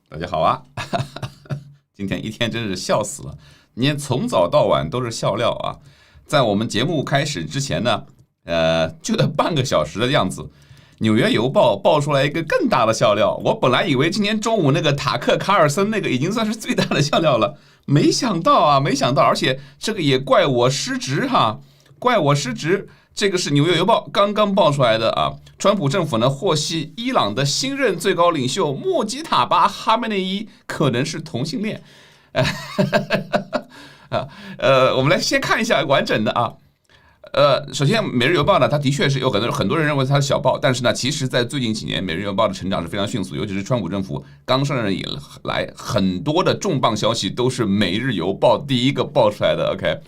大家好啊！今天一天真是笑死了，今天从早到晚都是笑料啊。在我们节目开始之前呢，就得半个小时的样子，纽约邮报爆出来一个更大的笑料。我本来以为今天中午那个塔克卡尔森那个已经算是最大的笑料了，没想到，而且这个也怪我失职哈，怪我失职。这个是纽约邮报刚刚爆出来的啊，川普政府呢获悉伊朗的新任最高领袖莫吉塔巴·哈梅内伊可能是同性恋。我们来先看一下完整的啊。首先，《每日邮报》呢，它的确是有很多人认为它是小报，但是呢，其实，在最近几年，《每日邮报》的成长是非常迅速，尤其是川普政府刚上任以来，很多的重磅消息都是《每日邮报》第一个爆出来的。OK。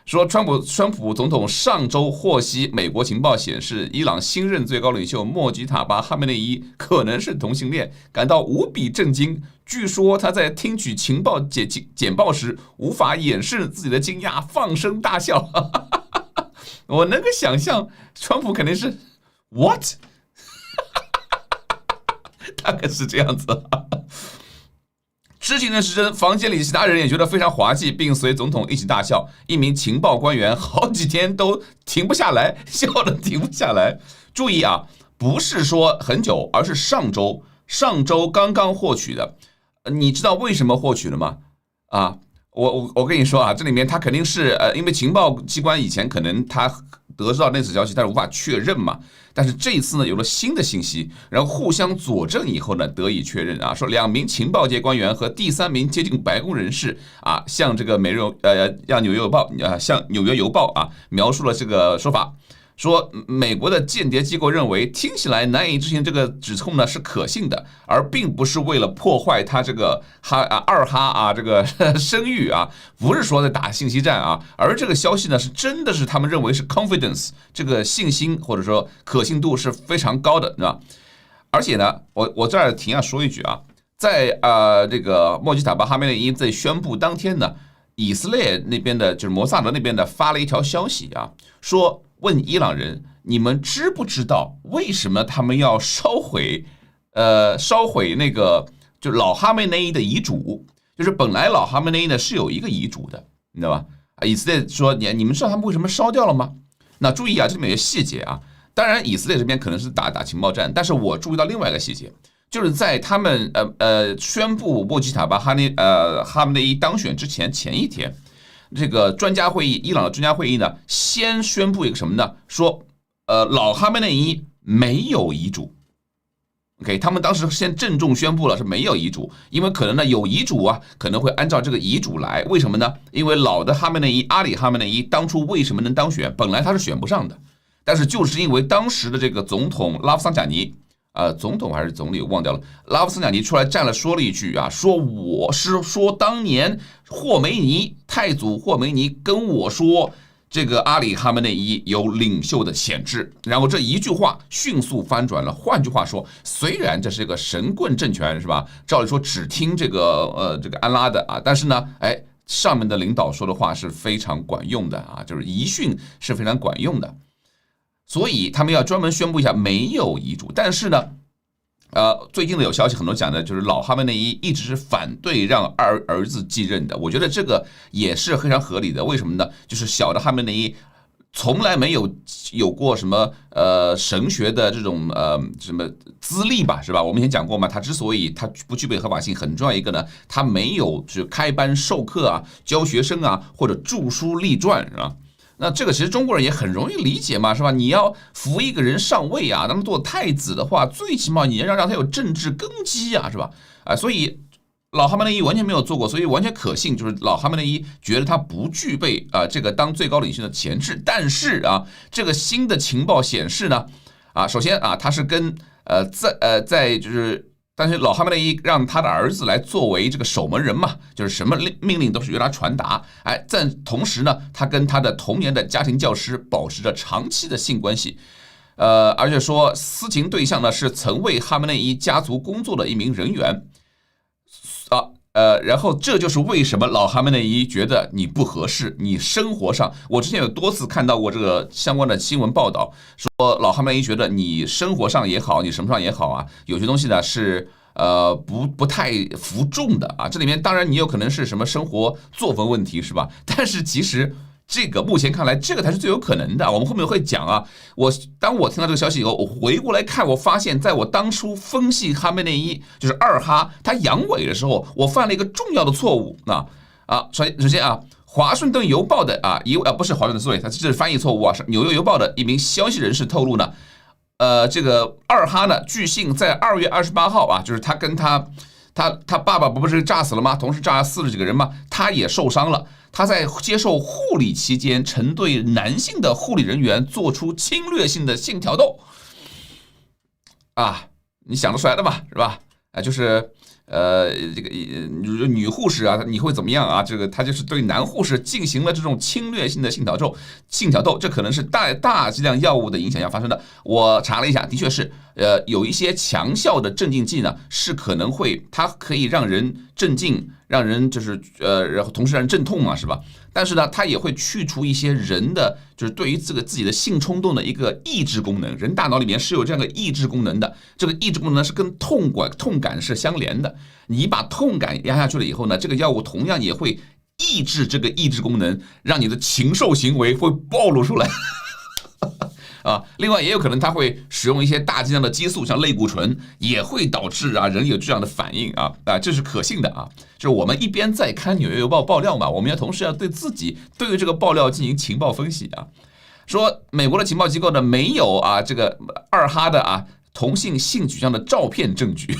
说川普总统上周获悉，美国情报显示，伊朗新任最高领袖莫吉塔巴·哈梅内伊可能是同性恋，感到无比震惊。据说他在听取情报简报时，无法掩饰自己的惊讶，放声大笑。我能够想象，川普肯定是 what， 大概是这样子。知情人是真，房间里其他人也觉得非常滑稽，并随总统一起大笑。一名情报官员好几天都停不下来，笑得停不下来。注意啊，不是说很久，而是上周刚刚获取的。你知道为什么获取了吗？啊，我跟你说啊，这里面他肯定是因为情报机关以前可能他得知到类似消息，但是无法确认嘛。但是这一次呢，有了新的信息，然后互相佐证以后呢，得以确认啊，说2名情报界官员和第3名接近白宫人士啊，向这个让纽约邮报向纽约邮报啊描述了这个说法。说美国的间谍机构认为听起来难以置信这个指控呢是可信的，而并不是为了破坏他这个二哈这个声誉啊，不是说在打信息战啊，而这个消息呢是真的是他们认为是 confidence 这个信心或者说可信度是非常高的，是吧？而且呢，我这儿停下说一句啊，在这个莫吉塔巴·哈梅内伊在宣布当天呢，以色列那边的就是摩萨德那边的发了一条消息啊，说。问伊朗人，你们知不知道为什么他们要烧毁那个就是老哈梅内伊的遗嘱？就是本来老哈梅内伊呢是有一个遗嘱的，你知道吧？以色列说你们知道他们为什么烧掉了吗？那注意啊，这里面有细节啊。当然，以色列这边可能是打情报战，但是我注意到另外一个细节，就是在他们宣布莫吉塔巴哈梅内伊当选之前一天。这个专家会议，伊朗的专家会议呢，先宣布一个什么呢？说，老哈梅内伊没有遗嘱。OK， 他们当时先郑重宣布了是没有遗嘱，因为可能呢有遗嘱啊，可能会按照这个遗嘱来。为什么呢？因为老的哈梅内伊阿里哈梅内伊当初为什么能当选？本来他是选不上的，但是就是因为当时的这个总统拉夫桑贾尼。总统还是总理我忘掉了。拉夫桑贾尼出来站了，说了一句啊，说我是说当年太祖霍梅尼跟我说，这个阿里哈梅内伊有领袖的潜质。然后这一句话迅速翻转了。换句话说，虽然这是个神棍政权是吧？照理说只听这个安拉的啊，但是呢，上面的领导说的话是非常管用的啊，就是遗训是非常管用的。所以他们要专门宣布一下没有遗嘱，但是呢，最近的有消息很多讲的就是老哈梅内伊一直是反对让儿子继任的，我觉得这个也是非常合理的。为什么呢？就是小的哈梅内伊从来没有过什么神学的这种什么资历吧，是吧？我们以前讲过嘛，他之所以他不具备合法性，很重要一个呢，他没有就是开班授课啊、教学生啊或者著书立传，是吧？那这个其实中国人也很容易理解嘛，是吧？你要扶一个人上位啊，那么做太子的话，最起码你要让他有政治根基啊，是吧？所以老哈梅内伊完全没有做过，所以完全可信，就是老哈梅内伊觉得他不具备这个当最高领袖的潜质。但是这个新的情报显示呢，首先他是跟在就是。但是老哈梅内伊让他的儿子来作为这个守门人嘛，就是什么命令都是由他传达。在同时呢，他跟他的童年的家庭教师保持着长期的性关系，而且说私情对象呢是曾为哈梅内伊家族工作的一名人员。然后这就是为什么老哈梅内伊觉得你不合适，你生活上，我之前有多次看到过这个相关的新闻报道，说老哈梅内伊觉得你生活上也好，你什么上也好啊，有些东西呢是不太服众的啊。这里面当然你有可能是什么生活作风问题是吧？但是其实这个目前看来，这个才是最有可能的。我们后面会讲啊。当我听到这个消息以后，我回过来看，我发现在我当初分析哈梅内伊就是二哈他阳痿的时候，我犯了一个重要的错误首先啊。华盛顿邮报的不是华盛顿，sorry，这是翻译错误啊。纽约邮报的一名消息人士透露呢，这个二哈呢，据信在2月28号啊，就是他跟他爸爸不是炸死了吗？同时炸了40几个人吗？他也受伤了。他在接受护理期间，曾对男性的护理人员做出侵略性的性挑逗啊，你想得出来的嘛，是吧？就是这个女护士啊，你会怎么样啊？这个他就是对男护士进行了这种侵略性的性挑逗，这可能是大剂量药物的影响下发生的。我查了一下，的确是，有一些强效的镇静剂呢，是可能会，它可以让人镇静，让人就是然后同时让人镇痛嘛，是吧？但是呢，它也会去除一些人的就是对于这个自己的性冲动的一个抑制功能。人大脑里面是有这样的抑制功能的，这个抑制功能是跟痛感是相连的。你把痛感压下去了以后呢，这个药物同样也会抑制这个抑制功能，让你的禽兽行为会暴露出来。另外也有可能它会使用一些大剂量的激素，像类固醇，也会导致人有这样的反应这是可信的就是我们一边在看纽约邮报爆料嘛，我们同时要对于这个爆料进行情报分析说美国的情报机构呢没有这个二哈的同性性取向的照片证据。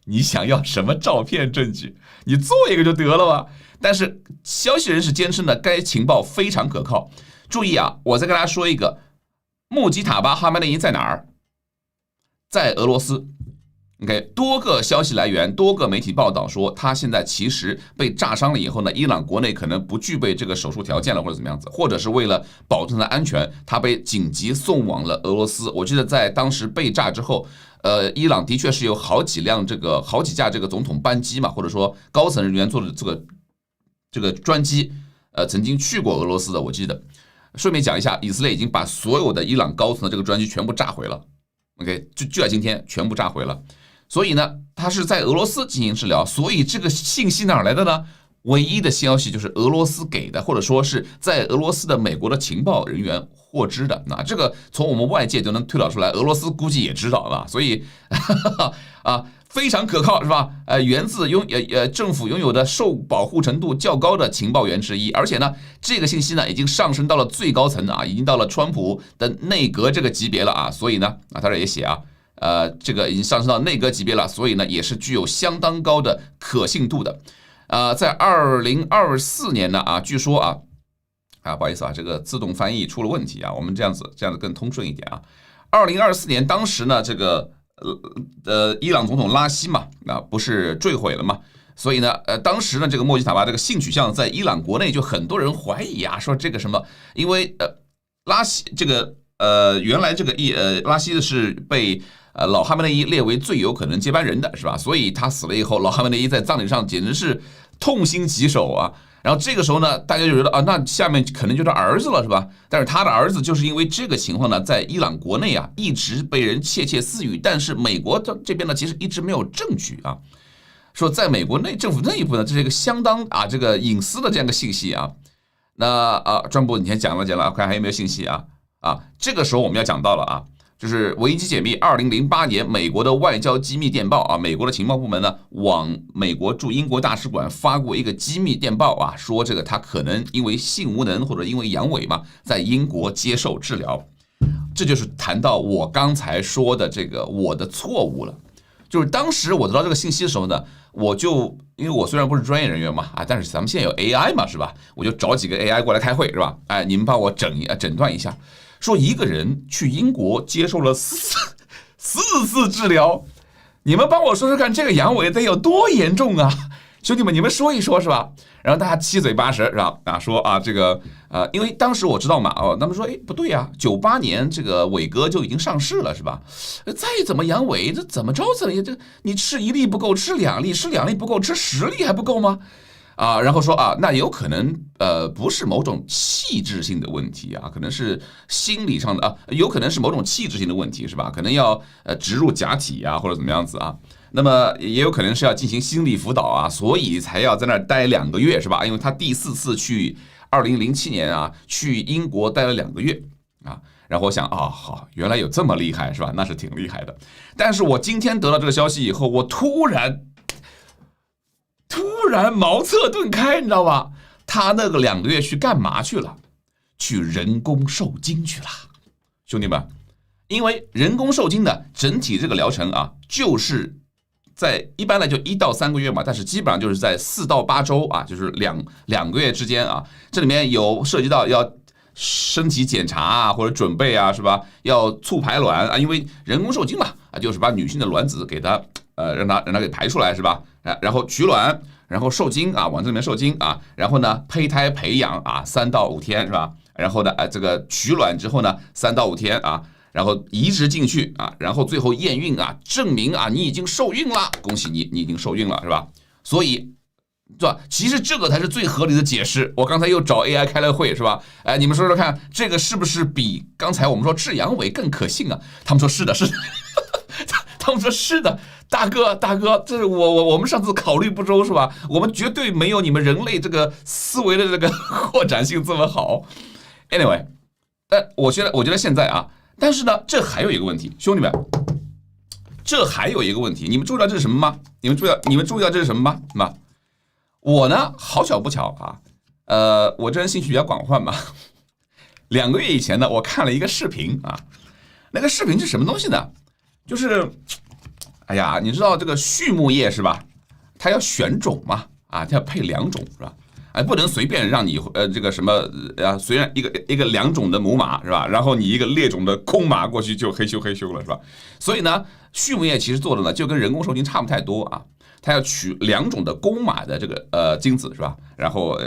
你想要什么照片证据？你做一个就得了吧。但是消息人士坚称呢，该情报非常可靠。注意我再跟大家说一个。穆吉塔巴·哈梅内伊在哪儿？在俄罗斯。OK， 多个消息来源、多个媒体报道说，他现在其实被炸伤了以后呢，伊朗国内可能不具备这个手术条件了，或者怎么样子，或者是为了保证他的安全，他被紧急送往了俄罗斯。我记得在当时被炸之后，伊朗的确是有好几架这个总统班机嘛，或者说高层人员坐的这个专机，曾经去过俄罗斯的，我记得。顺便讲一下，以色列已经把所有的伊朗高层的这个专机全部炸毁了。OK， 就在今天全部炸毁了。所以呢，他是在俄罗斯进行治疗。所以这个信息哪来的呢？唯一的消息就是俄罗斯给的，或者说是在俄罗斯的美国的情报人员获知的。那这个从我们外界就能推导出来，俄罗斯估计也知道了。所以非常可靠是吧？源自政府拥有的受保护程度较高的情报源之一，而且呢，这个信息呢已经上升到了最高层已经到了川普的内阁这个级别了所以呢他这也写这个已经上升到内阁级别了，所以呢也是具有相当高的可信度的。在2024年呢据说不好意思这个自动翻译出了问题我们这样子更通顺一点2024年当时呢这个伊朗总统拉希嘛，不是坠毁了嘛？所以呢，当时呢，这个莫吉塔巴这个性取向在伊朗国内就很多人怀疑说这个什么，因为拉希这个原来这个拉希是被老哈梅内伊列为最有可能接班人的是吧？所以他死了以后，老哈梅内伊在葬礼上简直是痛心疾首然后这个时候呢，大家就觉得那下面可能就是儿子了，是吧？但是他的儿子就是因为这个情况呢，在伊朗国内一直被人窃窃私语，但是美国这边呢，其实一直没有证据说在美国政府内部呢，这是一个相当这个隐私的这样一个信息那专部你先讲了，看还有没有信息这个时候我们要讲到了就是维基解密2008年美国的外交机密电报美国的情报部门呢往美国驻英国大使馆发过一个机密电报说这个他可能因为性无能或者因为阳痿嘛，在英国接受治疗。这就是谈到我刚才说的这个我的错误了。就是当时我得到这个信息的时候呢，我就因为我虽然不是专业人员嘛但是咱们现在有 AI 嘛是吧？我就找几个 AI 过来开会是吧？你们帮我诊断一下。说一个人去英国接受了4次治疗，你们帮我说说看，这个阳痿得有多严重兄弟们，你们说一说是吧？然后大家七嘴八舌是吧？说这个因为当时我知道嘛他们说不对98年这个伟哥就已经上市了是吧？再怎么阳痿，这怎么着这你吃1粒不够，吃2粒，吃2粒不够，吃10粒还不够吗？然后说那有可能不是某种气质性的问题可能是心理上的有可能是某种气质性的问题是吧？可能要植入假体或者怎么样子那么也有可能是要进行心理辅导所以才要在那儿待2个月是吧？因为他第4次去2007年去英国待了2个月然后我想好，原来有这么厉害是吧？那是挺厉害的。但是我今天得到这个消息以后，我突然茅塞顿开，你知道吧？他那个2个月去干嘛去了？去人工受精去了，兄弟们。因为人工受精的整体这个疗程就是在一般来就1到3个月嘛，但是基本上就是在4到8周就是两个月之间这里面有涉及到要身体检查或者准备是吧？要促排卵因为人工受精嘛就是把女性的卵子给它让它给排出来是吧？然后取卵，然后受精往这里面受精然后呢胚胎培养3到5天是吧？然后呢这个取卵之后呢3到5天然后移植进去然后最后验孕证明你已经受孕了，恭喜你，你已经受孕了是吧？所以是吧？其实这个才是最合理的解释。我刚才又找 AI 开了会是吧？你们说说看，这个是不是比刚才我们说治阳痿更可信他们说是的，是的。他们说是的，大哥，这是我们上次考虑不周是吧？我们绝对没有你们人类这个思维的这个扩展性这么好。Anyway， 但我觉得现在但是呢，这还有一个问题，兄弟们，这还有一个问题，你们注意到这是什么吗？你们注意到这是什么吗？我呢，好巧不巧我这人兴趣比较广泛嘛。2个月以前呢，我看了一个视频那个视频是什么东西呢？就是，你知道这个畜牧业是吧？它要选种嘛它要配2种是吧？不能随便让你这个什么随便一个2种的母马是吧？然后你一个猎种的公马过去就黑咻了是吧？所以呢，畜牧业其实做的呢就跟人工受精差不太多它要取2种的公马的这个精子是吧？然后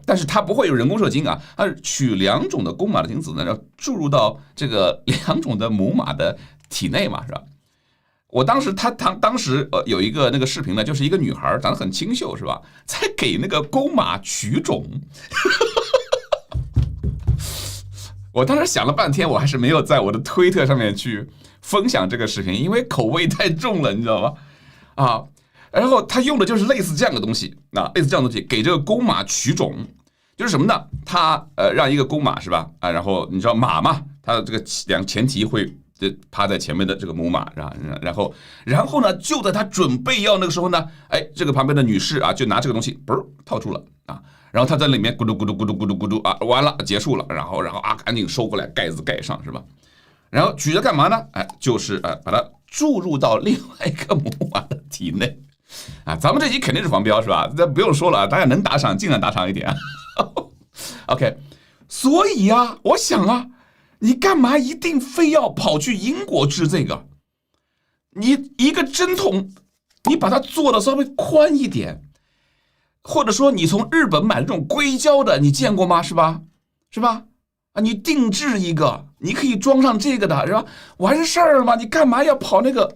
但是它不会有人工受精它是取2种的公马的精子呢，然后注入到这个2种的母马的体内嘛是吧？我当时当时有一个那个视频呢，就是一个女孩长得很清秀是吧，在给那个公马取种。我当时想了半天，我还是没有在我的推特上面去分享这个视频，因为口味太重了，你知道吗？然后他用的就是类似这样的东西给这个公马取种，就是什么呢？他让一个公马是吧然后你知道马嘛，它的这个前蹄会趴在前面的这个母马然后呢，就在他准备要那个时候呢，这个旁边的女士就拿这个东西套住了然后他在里面咕噜咕噜咕噜咕噜咕噜完了结束了，然后赶紧收过来，盖子盖上是吧？然后举着干嘛呢？就是把它注入到另外一个母马的体内咱们这集肯定是黄标是吧？这不用说了大家能打赏尽量打赏一点OK， 所以我想你干嘛一定非要跑去英国治这个？你一个针筒，你把它做的稍微宽一点，或者说你从日本买那种硅胶的，你见过吗？是吧？你定制一个，你可以装上这个的，是吧？完事儿了吗？你干嘛要跑那个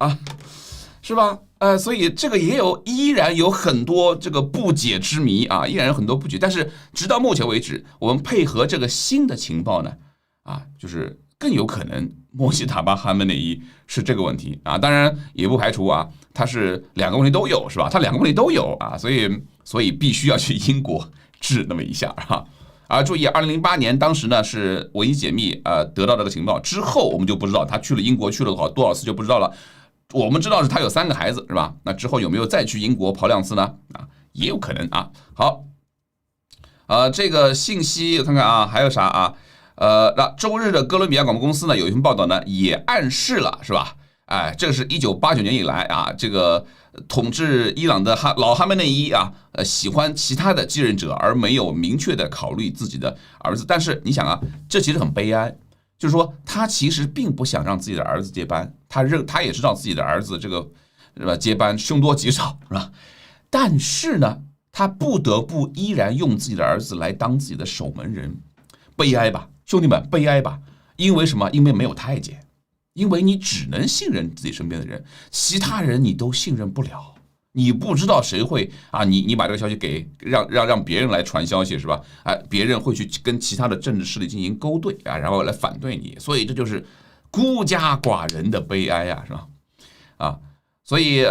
是吧？所以这个依然有很多这个不解之谜依然有很多不解。但是直到目前为止，我们配合这个新的情报呢，就是更有可能莫西塔巴哈梅内伊是这个问题当然也不排除他是2个问题都有是吧？他2个问题都有所以必须要去英国治那么一下注意2008年当时呢是唯一解密得到这个情报之后，我们就不知道他去了英国去了多少次就不知道了。我们知道是他有3个孩子是吧？那之后有没有再去英国跑2次呢？也有可能好，这个信息我看看还有啥那周日的哥伦比亚广播公司呢有一份报道呢也暗示了是吧？这是1989年以来这个统治伊朗的老哈梅内伊喜欢其他的继任者，而没有明确的考虑自己的儿子。但是你想这其实很悲哀，就是说他其实并不想让自己的儿子接班，他也知道自己的儿子这个是吧接班凶多吉少是吧？但是呢，他不得不依然用自己的儿子来当自己的守门人，悲哀吧，兄弟们，悲哀吧！因为什么？因为没有太监，因为你只能信任自己身边的人，其他人你都信任不了。你不知道谁会啊，你把这个消息给让别人来传消息是吧？啊，别人会去跟其他的政治势力进行勾兑啊，然后来反对你，所以这就是孤家寡人的悲哀啊，是吧？啊，所以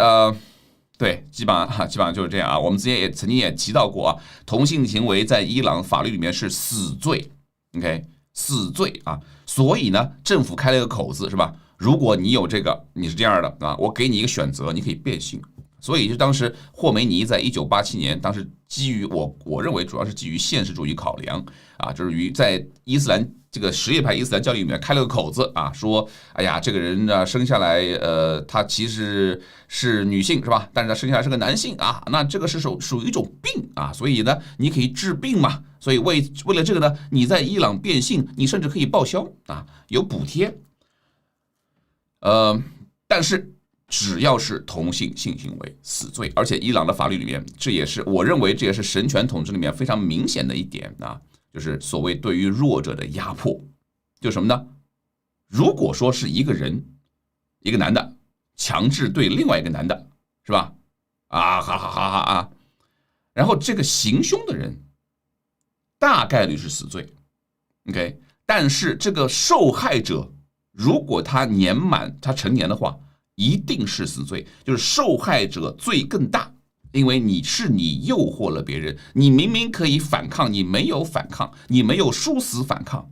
对，基本上就是这样啊。我们之前也曾经也提到过啊，同性行为在伊朗法律里面是死罪 ，OK， 死罪啊。所以呢，政府开了一个口子是吧？如果你有这个，你是这样的啊，我给你一个选择，你可以变性。所以就当时霍梅尼在1987年，当时基于我认为主要是基于现实主义考量啊，就是于在伊斯兰这个什叶派伊斯兰教义里面开了个口子啊，说哎呀这个人呢生下来他其实是女性是吧？但是他生下来是个男性啊，那这个是属于一种病啊，所以呢你可以治病嘛，所以为了这个呢，你在伊朗变性，你甚至可以报销啊，有补贴。但是只要是同性性行为，死罪。而且伊朗的法律里面，这也是我认为这也是神权统治里面非常明显的一点啊，就是所谓对于弱者的压迫，就什么呢？如果说是一个人，一个男的强制对另外一个男的，是吧？啊哈哈哈哈啊！然后这个行凶的人大概率是死罪 ，OK。但是这个受害者如果他年满他成年的话，一定是死罪，就是受害者罪更大，因为你诱惑了别人，你明明可以反抗，你没有反抗，你没有殊死反抗，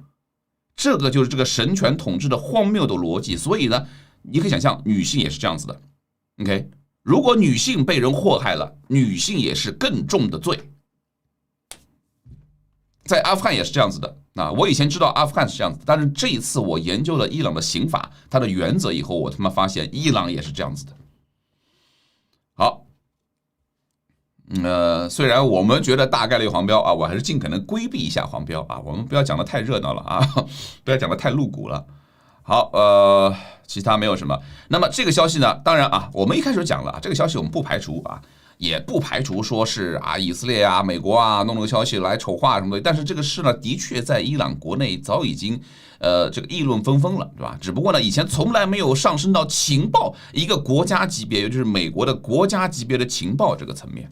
这个就是这个神权统治的荒谬的逻辑。所以呢，你可以想象女性也是这样子的 ，OK。如果女性被人祸害了，女性也是更重的罪。在阿富汗也是这样子的啊，我以前知道阿富汗是这样子，但是这一次我研究了伊朗的刑法，它的原则以后，我他妈发现伊朗也是这样子的。好，虽然我们觉得大概率黄标啊，我还是尽可能规避一下黄标啊，我们不要讲的太热闹了啊，不要讲的太露骨了。好，其他没有什么。那么这个消息呢，当然啊，我们一开始讲了，这个消息我们不排除啊。也不排除说是啊，以色列啊、美国啊弄了个消息来丑化什么的，但是这个事呢，的确在伊朗国内早已经这个议论纷纷了，对吧？只不过呢，以前从来没有上升到情报一个国家级别，也就是美国的国家级别的情报这个层面。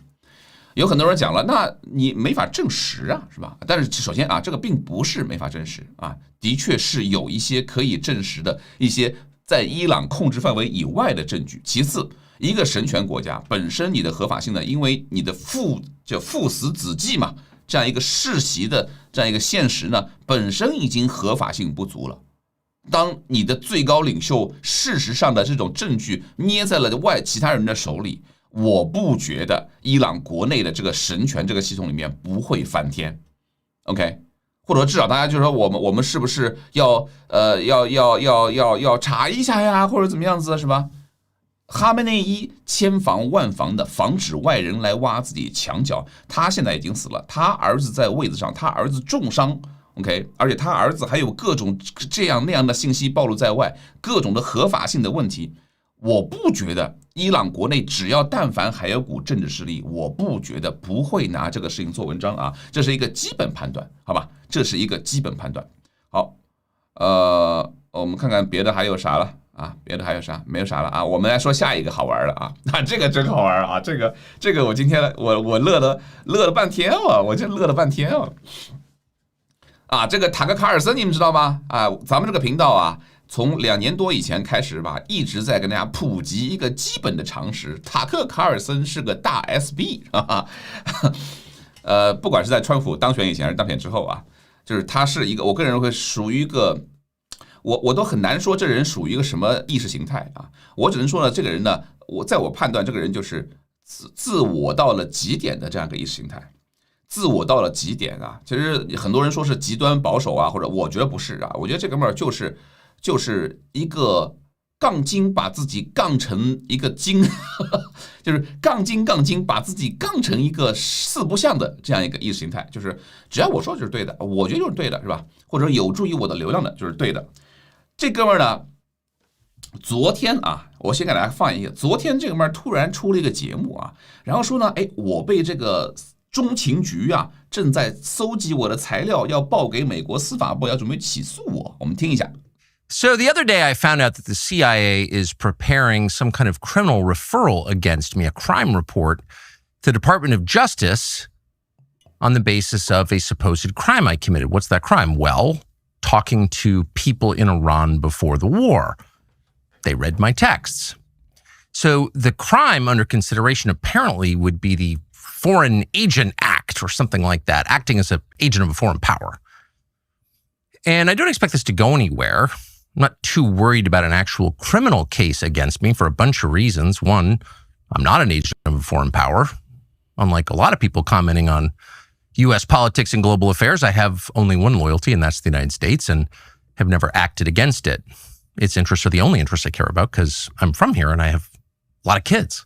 有很多人讲了，那你没法证实啊，是吧？但是首先啊，这个并不是没法证实啊，的确是有一些可以证实的一些在伊朗控制范围以外的证据。其次，一个神权国家本身你的合法性呢，因为你的父死子继嘛，这样一个世袭的这样一个现实呢，本身已经合法性不足了。当你的最高领袖事实上的这种证据捏在了其他人的手里，我不觉得伊朗国内的这个神权这个系统里面不会翻天 ，OK？ 或者至少大家就说我们是不是要查一下呀，或者怎么样子是吧？哈梅内伊千防万防的防止外人来挖自己墙角，他现在已经死了，他儿子在位子上，他儿子重伤 ，OK， 而且他儿子还有各种这样那样的信息暴露在外，各种的合法性的问题，我不觉得伊朗国内只要但凡还有股政治势力，我不觉得不会拿这个事情做文章啊，这是一个基本判断，好吧？这是一个基本判断。好，我们看看别的还有啥了。啊，别的还有啥？没有啥了啊。我们来说下一个好玩的啊，那这个真好玩啊！这个我今天我乐了半天啊，我真乐了半天啊！啊，这个塔克卡尔森你们知道吗？啊，咱们这个频道啊，从2年多以前开始吧，一直在跟大家普及一个基本的常识：塔克卡尔森是个大 SB 啊。不管是在川普当选以前还是当选之后啊，就是他是一个，我个人认为属于一个。我都很难说这人属于一个什么意识形态啊，我只能说呢，这个人呢，在我判断，这个人就是自我到了极点的这样一个意识形态，自我到了极点啊。其实很多人说是极端保守啊，或者我觉得不是啊，我觉得这哥们儿就是一个杠精，把自己杠成一个精，就是杠精把自己杠成一个四不像的这样一个意识形态，就是只要我说就是对的，我觉得就是对的，是吧？或者有助于我的流量的，就是对的。这哥们儿呢，昨天啊，我先给大家放一个，昨天这哥们儿突然出了一个节目啊，然后说呢，哎，我被这个中情局啊正在搜集我的材料，要报给美国司法部，要准备起诉我。我们听一下。So the other day I found out that the CIA is preparing some kind of criminal referral against me, a crime report to the Department of Justice on the basis of a supposed crime I committed. What's that crime? Well, talking to people in Iran before the war. They read my texts. So the crime under consideration apparently would be the Foreign Agent Act or something like that, acting as an agent of a foreign power. And I don't expect this to go anywhere. I'm not too worried about an actual criminal case against me for a bunch of reasons. One, I'm not an agent of a foreign power. Unlike a lot of people commenting on U.S. politics and global affairs, I have only one loyalty, and that's the United States, and have never acted against it. Its interests are the only interests I care about because I'm from here and I have a lot of kids.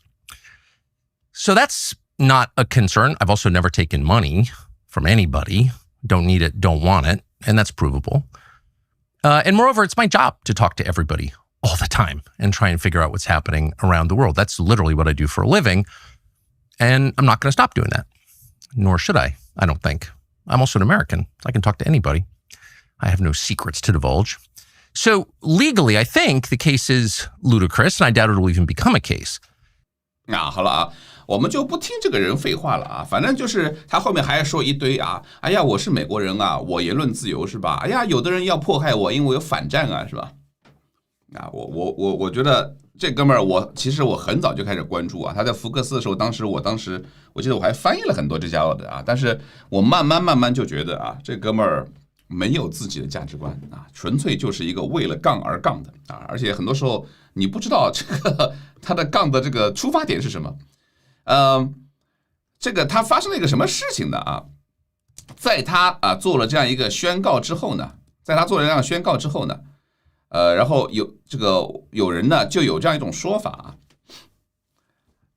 So that's not a concern. I've also never taken money from anybody. Don't need it, don't want it, and that's provable. And moreover, it's my job to talk to everybody all the time and try and figure out what's happening around the world. That's literally what I do for a living. And I'm not going to stop doing that. Nor should I don't think. I'm also an American. I can talk to anybody. I have no secrets to divulge. So legally, I think the case is ludicrous, and I doubt it will even become a case. 好了啊，我们就不听这个人废话了啊，反正就是他后面还说一堆啊，哎呀，我是美国人啊，我言论自由是吧？哎呀，有的人要迫害我，因为我有反战啊，是吧？啊，我觉得这哥们儿，其实我很早就开始关注啊，他在福克斯的时候，当时我记得我还翻译了很多这家伙的啊，但是我慢慢就觉得啊，这哥们儿没有自己的价值观啊，纯粹就是一个为了杠而杠的啊，而且很多时候你不知道这个他的杠的这个出发点是什么。这个他发生了一个什么事情呢啊？在他做了这样一个宣告之后呢，然后有人呢就有这样一种说法啊，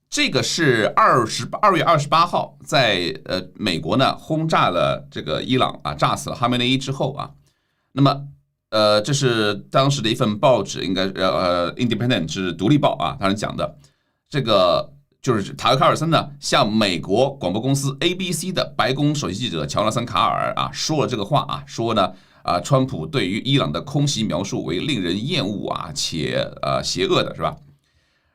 这个是2月28号在美国呢轰炸了这个伊朗啊，炸死了哈梅内伊之后啊，那么这是当时的一份报纸，应该Independent 是独立报啊，当时讲的这个。就是塔克·卡尔森呢，向美国广播公司 ABC 的白宫首席记者乔纳森·卡尔啊说了这个话啊，说呢川普对于伊朗的空袭描述为令人厌恶啊且邪恶的是吧？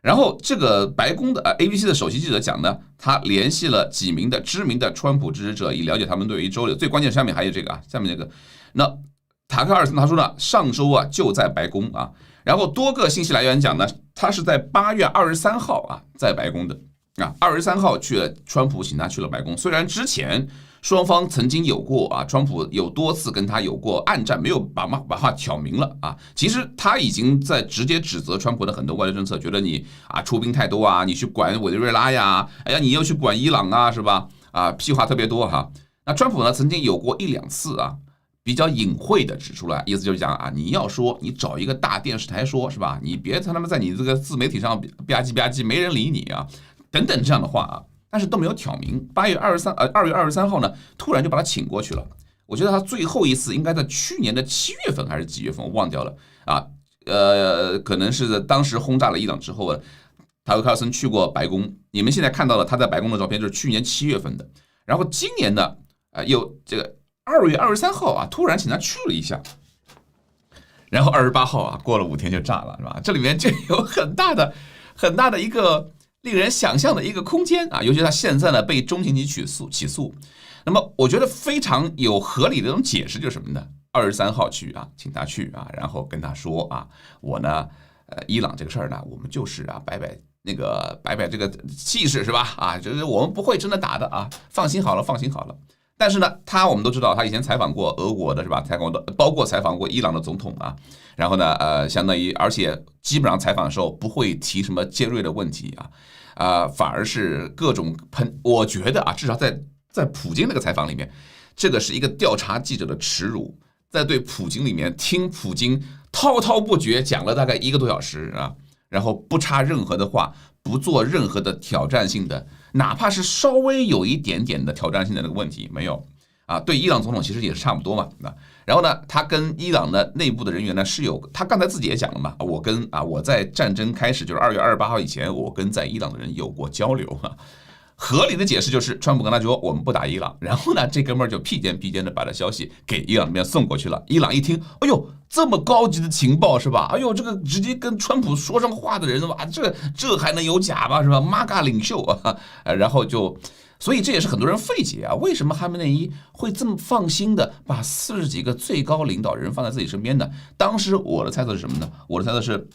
然后这个白宫的ABC 的首席记者讲呢，他联系了几名的知名的川普支持者，以了解他们对于州里最关键。下面还有这个下面这个，那塔克·卡尔森他说呢，上周啊就在白宫啊。然后多个信息来源讲呢，他是在8月23号啊，在白宫的啊，23号去了，川普请他去了白宫。虽然之前双方曾经有过啊，川普有多次跟他有过暗战，没有把话挑明了啊。其实他已经在直接指责川普的很多外交政策，觉得你出兵太多啊，你去管委内瑞拉呀，哎呀，你又去管伊朗啊，是吧？啊，屁话特别多哈。那川普呢，曾经有过1-2次啊。比较隐晦的指出来，意思就是讲啊，你要说你找一个大电视台说是吧？你别他妈在你这个自媒体上吧唧，没人理你啊，等等这样的话啊，但是都没有挑明。2月23号呢，突然就把他请过去了。我觉得他最后一次应该在去年的7月份还是几月份，我忘掉了啊。可能是当时轰炸了伊朗之后啊，塔克·卡尔森去过白宫。你们现在看到了他在白宫的照片，就是去年7月份的。然后今年呢，又这个。2月23号啊，突然请他去了一下，然后28号啊，过了5天就炸了，是吧？这里面就有很大的一个令人想象的一个空间啊，尤其他现在呢被中情局起诉，那么我觉得非常有合理的一种解释就是什么呢？23号去啊，请他去啊，然后跟他说啊，我呢，伊朗这个事儿呢，我们就是摆这个气势是吧？啊，就是我们不会真的打的啊，放心好了。但是呢，我们都知道，他以前采访过俄国的是吧？包括采访过伊朗的总统啊。然后呢，相当于而且基本上采访的时候不会提什么尖锐的问题啊，反而是各种喷。我觉得啊，至少在普京那个采访里面，这个是一个调查记者的耻辱，在对普京里面听普京滔滔不绝讲了大概1个多小时啊，然后不插任何的话，不做任何的挑战性的。哪怕是稍微有一点点的挑战性的那个问题没有啊，对伊朗总统其实也是差不多嘛。然后呢，他跟伊朗的内部的人员呢是有，他刚才自己也讲了嘛，我在战争开始就是2月28号以前，我跟在伊朗的人有过交流啊。合理的解释就是，川普跟他说我们不打伊朗，然后呢，这哥们儿就屁颠屁颠的把这消息给伊朗那边送过去了。伊朗一听，哎呦，这么高级的情报是吧？哎呦，这个直接跟川普说上话的人哇，这还能有假吗？是吧？玛嘎领袖啊，然后就。所以这也是很多人费解啊，为什么哈梅内伊会这么放心的把40几个最高领导人放在自己身边呢？当时我的猜测是什么呢？我的猜测是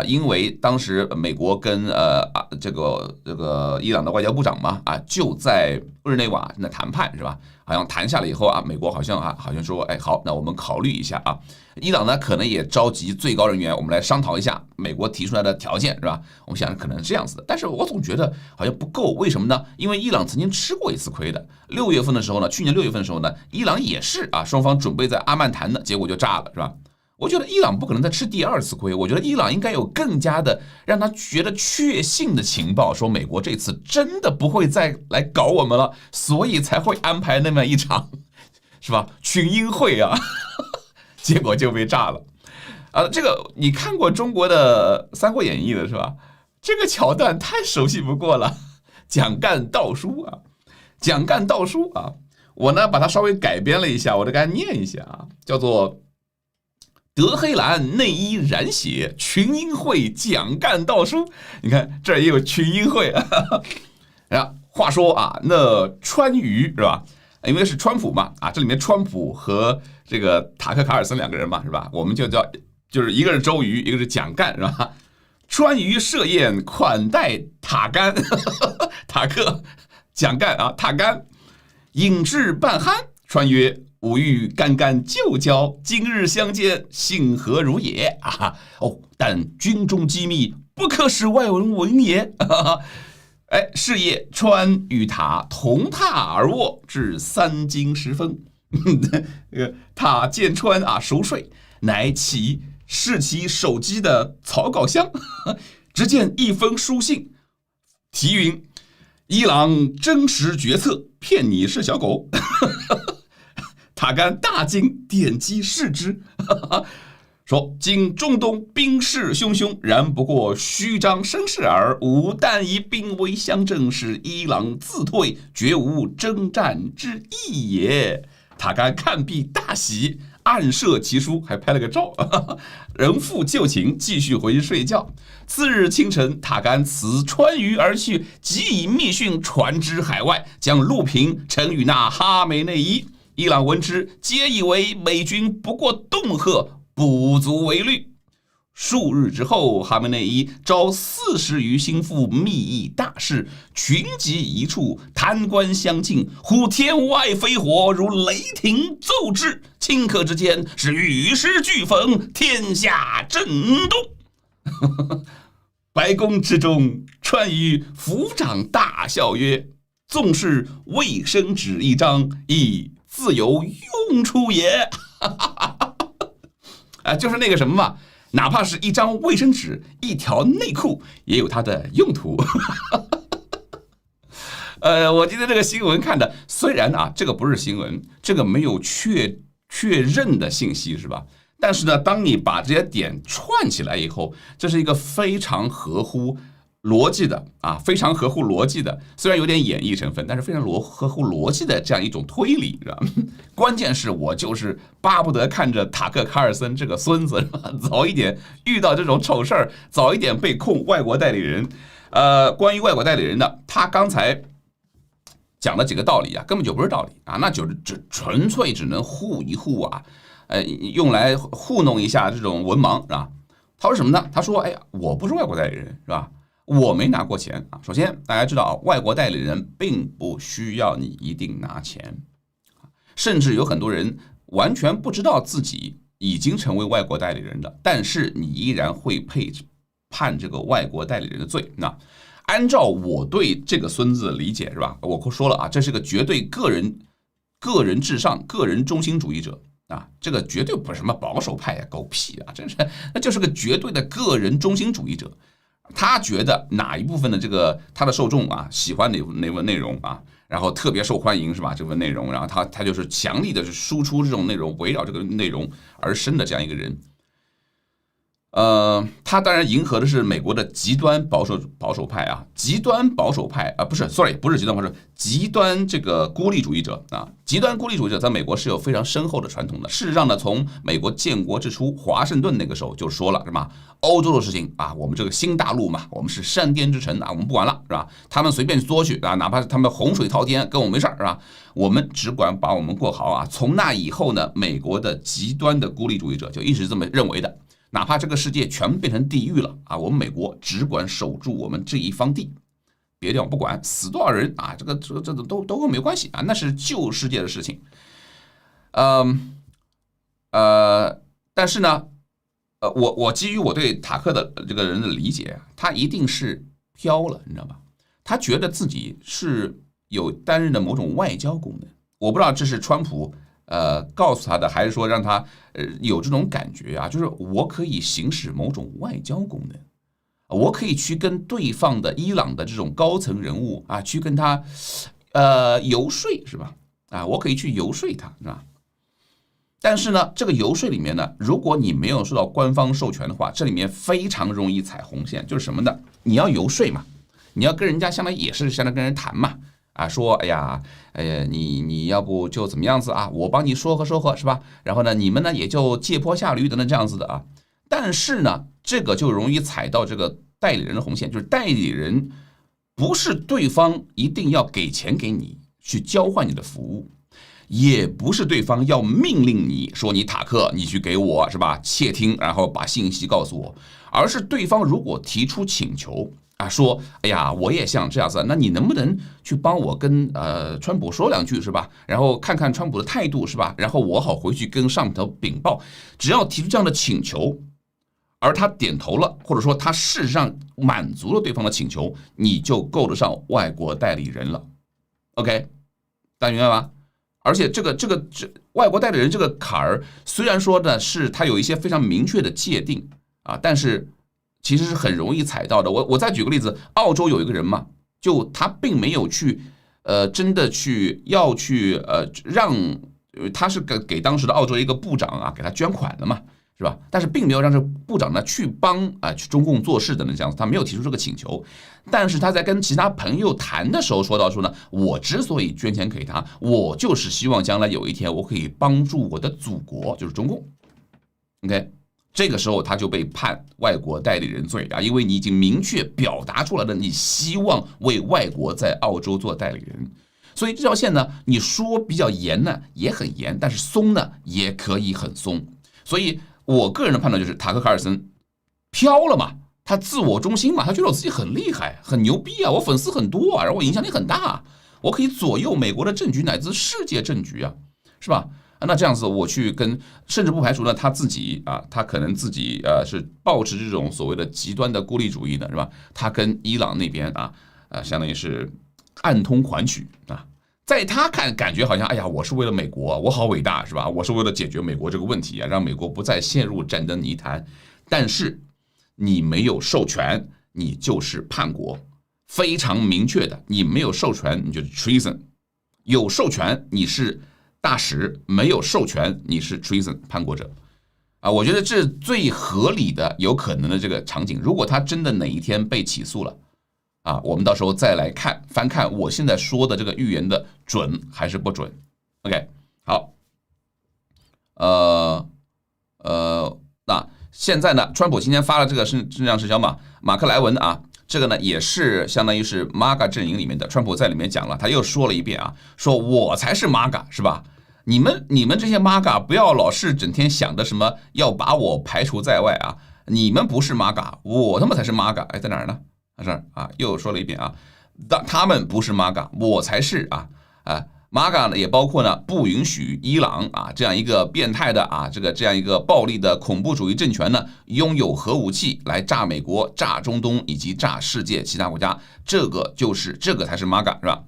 因为当时美国跟这个伊朗的外交部长嘛就在日内瓦那谈判是吧？好像谈下来以后美国好像说，哎好，那我们考虑一下伊朗呢可能也召集最高人员，我们来商讨一下美国提出来的条件是吧？我们想可能是这样子的，但是我总觉得好像不够，为什么呢？因为伊朗曾经吃过一次亏的，6月份的时候呢，去年6月份的时候呢，伊朗也是双方准备在阿曼谈的，结果就炸了是吧？我觉得伊朗不可能再吃第2次亏，我觉得伊朗应该有更加的让他觉得确信的情报，说美国这次真的不会再来搞我们了，所以才会安排那么一场，是吧？群英会结果就被炸了。这个你看过中国的《三国演义》的是吧？这个桥段太熟悉不过了，蒋干盗书蒋干盗书我呢把它稍微改编了一下，我就给大家念一下叫做。德黑兰内衣染血，群英会蒋干盗书。你看这儿也有群英会话说那川渝是吧？因为是川普嘛这里面川普和这个塔克卡尔森2个人嘛是吧？我们就是一个是周瑜，一个是蒋干是吧？川渝设宴款待塔干，塔克蒋干塔干饮至半酣，川曰。吾欲干干旧交，今日相见，幸何如也但军中机密，不可使外人闻也。是夜川与塔同榻而卧，至3更时分。塔见川熟睡，乃起视其手机的草稿箱，只见一封书信，题云：伊朗真实决策，骗你是小狗。塔干大惊，点击视之，说：今中东兵势汹汹，然不过虚张声势耳。吾但以兵为相证，使伊朗自退，绝无征战之意也。塔干看毕大喜，暗摄其书，还拍了个照，仍复旧情，继续回去睡觉。次日清晨，塔干辞川渝而去，即以密讯传之海外，将录屏呈与那哈梅内伊。伊朗闻之，皆以为美军不过恫吓，不足为虑。数日之后，哈梅内伊召40余心腹密议大事，群集一处，贪官相竞，忽天外飞火，如雷霆奏至，顷刻之间，是玉石俱焚，天下震动。白宫之中，川渝府长大笑曰：“纵是卫生纸一张，亦自有用处也。”就是那个什么嘛，哪怕是一张卫生纸、一条内裤，也有它的用途。我记得这个新闻看的，虽然这个不是新闻，这个没有确认的信息是吧？但是呢，当你把这些点串起来以后，这是一个非常合乎逻辑的非常合乎逻辑的，虽然有点演绎成分，但是非常合乎逻辑的这样一种推理，是吧？关键是我就是巴不得看着塔克卡尔森这个孙子早一点遇到这种丑事儿，早一点被控外国代理人。关于外国代理人的，他刚才讲了几个道理根本就不是道理那就是纯粹只能护一护用来糊弄一下这种文盲啊。他说什么呢？他说：“哎呀，我不是外国代理人，是吧？我没拿过钱首先，大家知道外国代理人并不需要你一定拿钱，甚至有很多人完全不知道自己已经成为外国代理人了，但是你依然会判这个外国代理人的罪。那按照我对这个孙子的理解，是吧？我说了这是个绝对个人至上、个人中心主义者。这个绝对不是什么保守派狗屁真是，那就是个绝对的个人中心主义者。他觉得哪一部分的他的受众喜欢哪份内容然后特别受欢迎是吧？这份内容，然后他就是强力的输出这种内容，围绕这个内容而生的这样一个人。他当然迎合的是美国的极端保守派啊，极端保守派啊，不是极端保守，极端这个孤立主义者啊，极端孤立主义者在美国是有非常深厚的传统的。事实上呢，从美国建国之初，华盛顿那个时候就说了，是吧？欧洲的事情啊，我们这个新大陆嘛，我们是山巅之城啊，我们不管了，是吧？他们随便作去啊，哪怕他们洪水滔天，跟我们没事儿，是吧？我们只管把我们过好啊。从那以后呢，美国的极端的孤立主义者就一直这么认为的。哪怕这个世界全变成地狱了啊，我们美国只管守住我们这一方地，别地方不管，死多少人啊，这都跟我没有关系啊，那是旧世界的事情。但是呢，我基于我对塔克的这个人的理解，他一定是飘了，你知道吧？他觉得自己是有担任的某种外交功能，我不知道这是川普告诉他的，还是说让他有这种感觉啊，就是我可以行使某种外交功能，我可以去跟对方的伊朗的这种高层人物啊，去跟他游说，是吧？啊，我可以去游说他，是吧？但是呢，这个游说里面呢，如果你没有受到官方授权的话，这里面非常容易踩红线，就是什么呢？你要游说嘛，你要跟人家相当于也是相当于跟人谈嘛。啊，说，哎呀，你要不就怎么样子啊？我帮你说和是吧？然后呢，你们呢也就借坡下驴等等这样子的啊。但是呢，这个就容易踩到这个代理人的红线，就是代理人不是对方一定要给钱给你去交换你的服务，也不是对方要命令你说你塔克你去给我是吧？窃听，然后把信息告诉我，而是对方如果提出请求。啊，说，哎呀，我也像这样子，那你能不能去帮我跟川普说两句是吧？然后看看川普的态度是吧？然后我好回去跟上头禀报。只要提出这样的请求，而他点头了，或者说他事实上满足了对方的请求，你就够得上外国代理人了。OK， 大家明白吗？而且这外国代理人这个坎儿，虽然说呢是他有一些非常明确的界定啊，但是。其实是很容易踩到的。我再举个例子，澳洲有一个人嘛，就他并没有去，真的去要去让，他是给当时的澳洲一个部长啊，给他捐款的嘛，是吧？但是并没有让这个部长呢去帮去中共做事的这样子，他没有提出这个请求。但是他在跟其他朋友谈的时候说到说呢，我之所以捐钱给他，我就是希望将来有一天我可以帮助我的祖国，就是中共。OK。这个时候他就被判外国代理人罪啊，因为你已经明确表达出来了，你希望为外国在澳洲做代理人，所以这条线呢，你说比较严呢也很严，但是松呢也可以很松。所以我个人的判断就是塔克·卡尔森飘了嘛，他自我中心嘛，他觉得我自己很厉害、很牛逼啊，我粉丝很多啊，然后我影响力很大，我可以左右美国的政局乃至世界政局啊，是吧？那这样子我去跟，甚至不排除呢他自己啊，他可能自己是抱持这种所谓的极端的孤立主义的，是吧？他跟伊朗那边啊相当于是暗通款曲啊，在他感觉好像，哎呀，我是为了美国，我好伟大，是吧？我是为了解决美国这个问题啊，让美国不再陷入战争泥潭。但是你没有授权，你就是叛国，非常明确的，你没有授权，你就是 treason； 有授权，你是大使，没有授权你是 treason 叛国者啊！我觉得这是最合理的有可能的这个场景。如果他真的哪一天被起诉了啊，我们到时候再来翻看我现在说的这个预言的准还是不准。OK， 好，那现在呢，川普今天发了这个正向时销嘛，马克莱文啊。这个呢也是相当于是 MAGA 阵营里面的，川普在里面讲了，他又说了一遍啊，说我才是 MAGA 是吧？你们这些 MAGA 不要老是整天想着什么要把我排除在外啊！你们不是 MAGA， 我他妈才是 MAGA。哎，在哪儿呢？在这儿啊，又说了一遍啊，他们不是 MAGA， 我才是MAGA 呢也包括呢不允许伊朗啊这样一个变态的啊这样一个暴力的恐怖主义政权呢拥有核武器来炸美国、炸中东以及炸世界其他国家，这个才是 MAGA 是吧？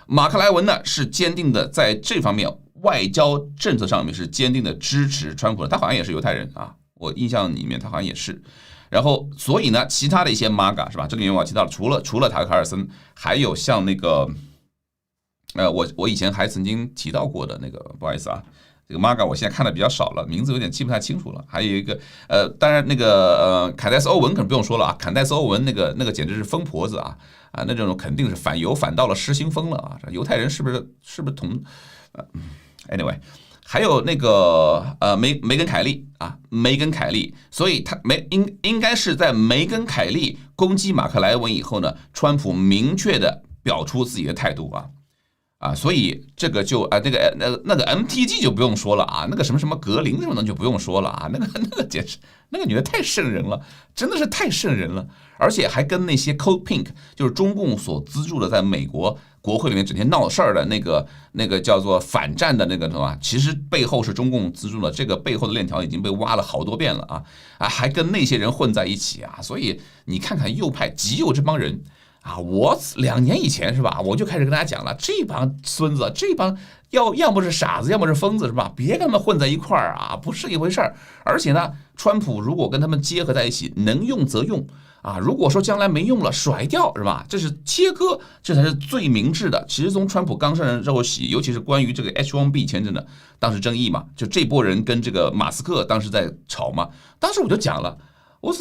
马克莱文呢是坚定的在这方面外交政策上面是坚定的支持川普的，他好像也是犹太人啊，我印象里面他好像也是。然后所以呢其他的一些 MAGA 是吧？这里面我提到了除了塔克·卡尔森，还有像那个我以前还曾经提到过的那个，不好意思啊，这个 MAGA 我现在看的比较少了，名字有点记不太清楚了。还有一个当然那个坎戴斯·欧文可能不用说了啊，坎戴斯·欧文那个简直是疯婆子啊，那种肯定是反犹反到了失心疯了啊！这犹太人是不是同？anyway， 还有那个梅根凯利啊，梅根凯利，所以他应该是在梅根凯利攻击马克莱文以后呢，川普明确的表出自己的态度所以这个就那个 MTG 就不用说了啊，那个什么格林什么的就不用说了啊，那个简直那个女的太瘆人了，真的是太瘆人了，而且还跟那些 Code Pink 就是中共所资助的在美国国会里面整天闹事儿的那个叫做反战的那个什么，其实背后是中共资助的，这个背后的链条已经被挖了好多遍了还跟那些人混在一起所以你看看右派极右这帮人。我2年以前是吧，我就开始跟大家讲了，这帮孙子，这帮要么是傻子，要么是疯子是吧？别跟他们混在一块儿不是一回事儿。而且呢，川普如果跟他们结合在一起，能用则用如果说将来没用了，甩掉是吧？这是切割，这才是最明智的。其实从川普刚上任之后起，尤其是关于这个 H1B 签证的，当时争议嘛，就这波人跟这个马斯克当时在吵嘛，当时我就讲了。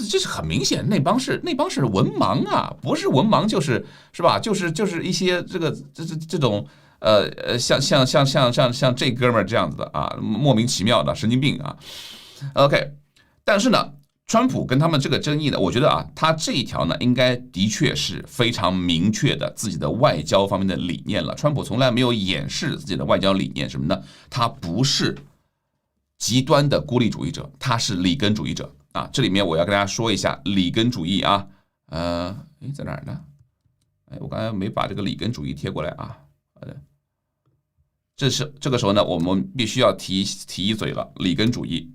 这是很明显，那帮是文盲不是文盲就是吧？就是一些这种像这哥们儿这样子的莫名其妙的神经病OK， 但是呢，川普跟他们这个争议呢，我觉得他这一条呢，应该的确是非常明确的自己的外交方面的理念了。川普从来没有掩饰自己的外交理念，什么呢？他不是极端的孤立主义者，他是里根主义者。这里面我要跟大家说一下里根主义在哪儿呢？我刚才没把这个里根主义贴过来这个时候呢，我们必须要提一嘴了，里根主义。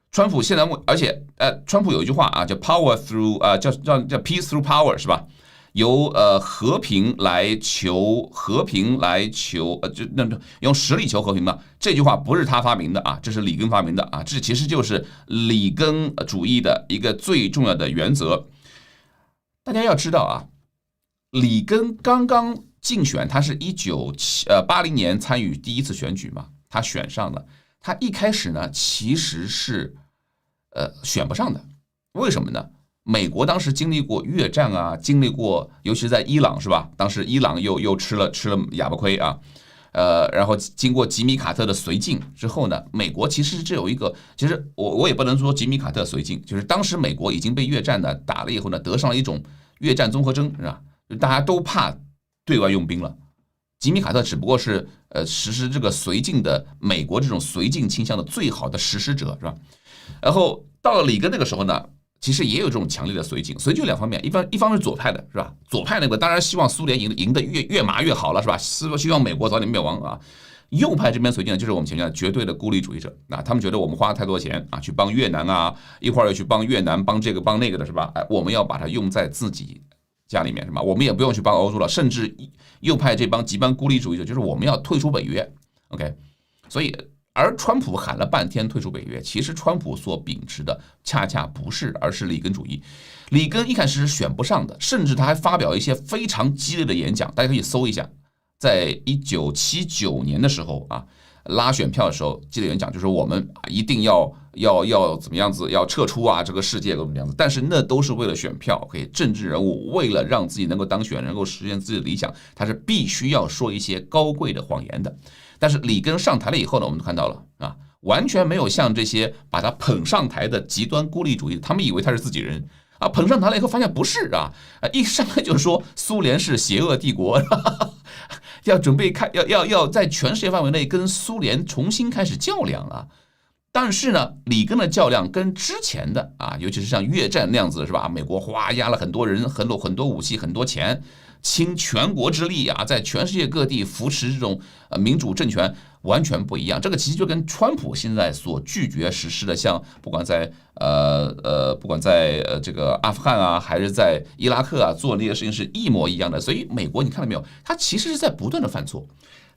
川普现在而且川普有一句话叫 power through 叫 peace through power 是吧？由和平来求用实力求和平嘛？这句话不是他发明的这是里根发明的这其实就是里根主义的一个最重要的原则。大家要知道里根刚刚竞选，他是80年参与第一次选举嘛，他选上了。他一开始呢，其实是选不上的，为什么呢？美国当时经历过越战经历过，尤其是在伊朗是吧？当时伊朗又吃了哑巴亏然后经过吉米卡特的绥靖之后呢，美国其实有一个，其实我也不能说吉米卡特绥靖，就是当时美国已经被越战呢打了以后呢，得上了一种越战综合征是吧？大家都怕对外用兵了。吉米卡特只不过是实施这个绥靖的美国这种绥靖倾向的最好的实施者是吧？然后到了里根那个时候呢，其实也有这种强烈的绥靖有两方面，一方面是左派的是吧？左派那个当然希望苏联赢得越麻越好了是吧？希望美国早点灭亡右派这边绥靖呢，就是我们前面讲绝对的孤立主义者他们觉得我们花了太多钱去帮越南一会儿又去帮越南，帮这个帮那个的是吧？我们要把它用在自己家里面是吧？我们也不用去帮欧洲了，甚至右派这帮极端孤立主义者，就是我们要退出北约 ，OK？ 所以，而川普喊了半天退出北约，其实川普所秉持的恰恰不是，而是里根主义。里根一开始是选不上的，甚至他还发表一些非常激烈的演讲，大家可以搜一下，在1979年的时候拉选票的时候，记得演讲就是我们一定要怎么样子，要撤出这个世界怎么样子，但是那都是为了选票。OK， 政治人物为了让自己能够当选，能够实现自己的理想，他是必须要说一些高贵的谎言的。但是里根上台了以后呢，我们看到了完全没有像这些把他捧上台的极端孤立主义，他们以为他是自己人捧上台了以后发现不是一上来就说苏联是邪恶帝国。要准备要在全世界范围内跟苏联重新开始较量但是呢，里根的较量跟之前的尤其是像越战那样子是吧？美国压了很多人，很多武器，很多钱，倾全国之力在全世界各地扶持这种民主政权，完全不一样。这个其实就跟川普现在所拒绝实施的，像不管在这个阿富汗还是在伊拉克做那些事情是一模一样的。所以美国你看到没有，他其实是在不断的犯错，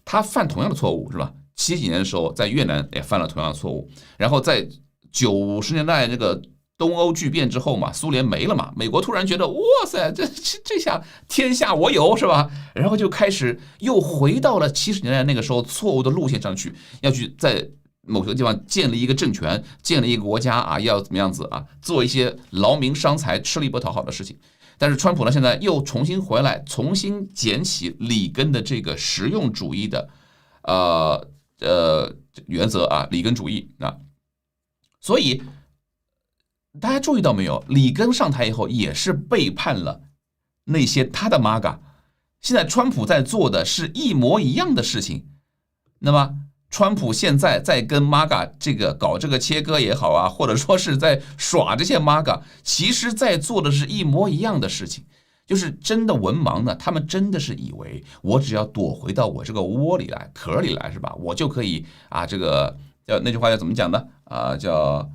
他犯同样的错误是吧？70几年的时候，在越南也犯了同样的错误，然后在90年代那个东欧剧变之后嘛，苏联没了嘛，美国突然觉得哇塞，这下天下我有是吧？然后就开始又回到了70年代那个时候错误的路线上去，要去在某个地方建立一个政权，建立一个国家啊，要怎么样子啊，做一些劳民伤财、吃力不讨好的事情。但是川普呢，现在又重新回来，重新捡起里根的这个实用主义的原则啊，里根主义啊。所以大家注意到没有？里根上台以后也是背叛了那些他的 MAGA。现在川普在做的是一模一样的事情。那么川普现在在跟 MAGA 这个搞这个切割也好啊，或者说是在耍这些 MAGA， 其实在做的是一模一样的事情。就是真的文盲呢，他们真的是以为我只要躲回到我这个窝里来、壳里来，是吧？我就可以啊，这个叫那句话叫怎么讲呢？啊，叫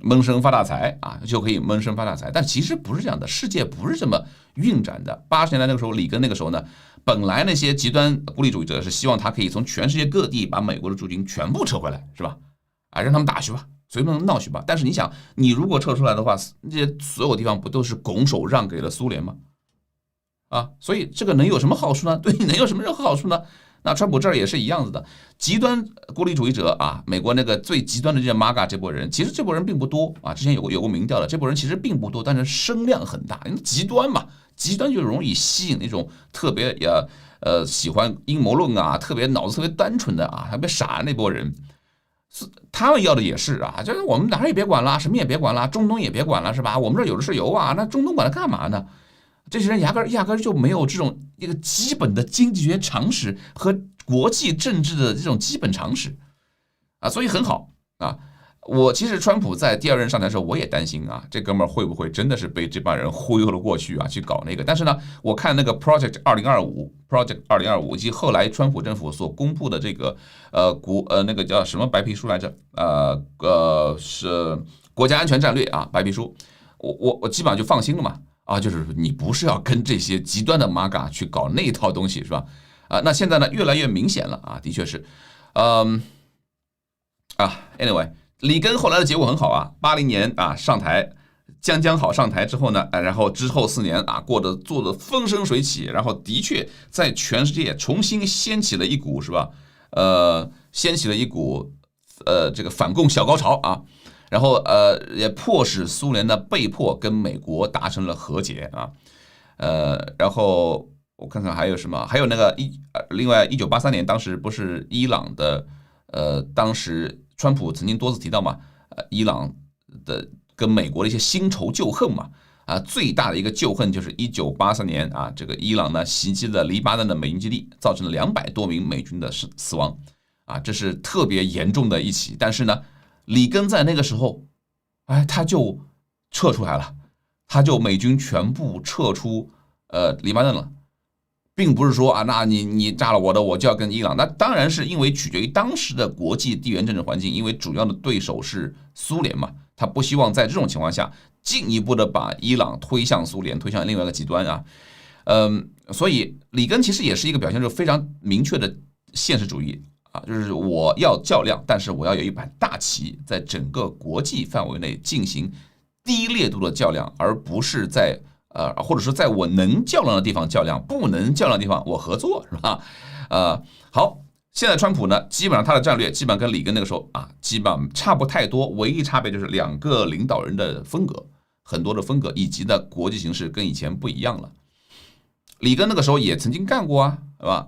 闷声发大财啊，就可以闷声发大财。但其实不是这样的，世界不是这么运转的。80年代那个时候，里根那个时候呢，本来那些极端孤立主义者是希望他可以从全世界各地把美国的驻军全部撤回来，是吧？啊，让他们打去吧。随便闹去吧，但是你想，你如果撤出来的话，这些所有地方不都是拱手让给了苏联吗？啊，所以这个能有什么好处呢？对你能有什么任何好处呢？那川普这儿也是一样子的，极端孤立主义者啊，美国那个最极端的这些 MAGA 这波人，其实这波人并不多啊。之前有过民调的，这波人其实并不多，但是声量很大，因为极端嘛，极端就容易吸引那种特别喜欢阴谋论啊，特别脑子特别单纯的啊，特别傻的那波人。他们要的也是啊，就是我们哪儿也别管了，什么也别管了，中东也别管了，是吧？我们这儿有的是油啊，那中东管它干嘛呢？这些人压根就没有这种一个基本的经济学常识和国际政治的这种基本常识啊，所以很好啊。我其实川普在第2任上台的时候，我也担心啊，这哥们儿会不会真的是被这帮人忽悠了过去啊，去搞那个？但是呢，我看那个 Project 2025以及后来川普政府所公布的这个那个叫什么白皮书来着？是国家安全战略啊，白皮书。我基本上就放心了嘛。啊，就是你不是要跟这些极端的 MAGA 去搞那一套东西，是吧？啊，那现在呢越来越明显了啊，的确是，anyway。里根后来的结果很好啊，80年啊上台，将好上台之后呢，然后之后4年啊做的风生水起，然后的确在全世界重新掀起了一股是吧？掀起了一股这个反共小高潮啊，然后也迫使苏联呢被迫跟美国达成了和解啊，然后我看看还有什么，还有那个另外1983年当时不是伊朗的当时。川普曾经多次提到嘛，伊朗的跟美国的一些新仇旧恨嘛，啊，最大的一个旧恨就是1983年啊，这个伊朗呢袭击了黎巴嫩的美军基地，造成了200多名美军的死亡，啊，这是特别严重的一起。但是呢，里根在那个时候，哎，他就撤出来了，他就美军全部撤出黎巴嫩了。并不是说啊，那你炸了我的，我就要跟伊朗。那当然是因为取决于当时的国际地缘政治环境，因为主要的对手是苏联嘛，他不希望在这种情况下进一步的把伊朗推向苏联，推向另外一个极端啊。所以里根其实也是一个表现出非常明确的现实主义啊，就是我要较量，但是我要有一盘大棋，在整个国际范围内进行低烈度的较量，而不是在。或者说在我能较量的地方较量，不能较量的地方我合作，是吧？好，现在川普呢，基本上他的战略基本上跟里根那个时候啊，基本上差不太多，唯一差别就是2个领导人的风格，很多的风格，以及呢国际形势跟以前不一样了。里根那个时候也曾经干过啊，是吧？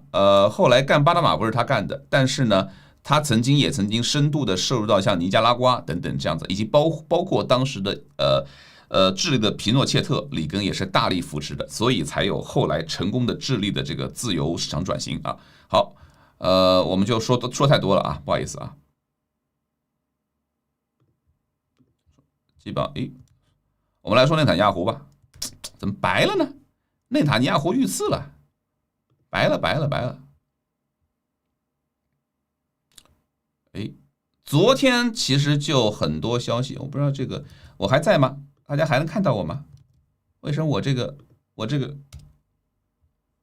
后来干巴拿马不是他干的，但是呢，他曾经深度的涉入到像尼加拉瓜等等这样子，以及包括当时的智利的皮诺切特，里根也是大力扶持的，所以才有后来成功的智利的这个自由市场转型啊。好，我们就说太多了啊，不好意思啊。基本上，我们来说内塔尼亚胡吧，怎么白了呢？内塔尼亚胡遇刺了，白了。昨天其实就很多消息，我不知道这个我还在吗？大家还能看到我吗？为什么我这个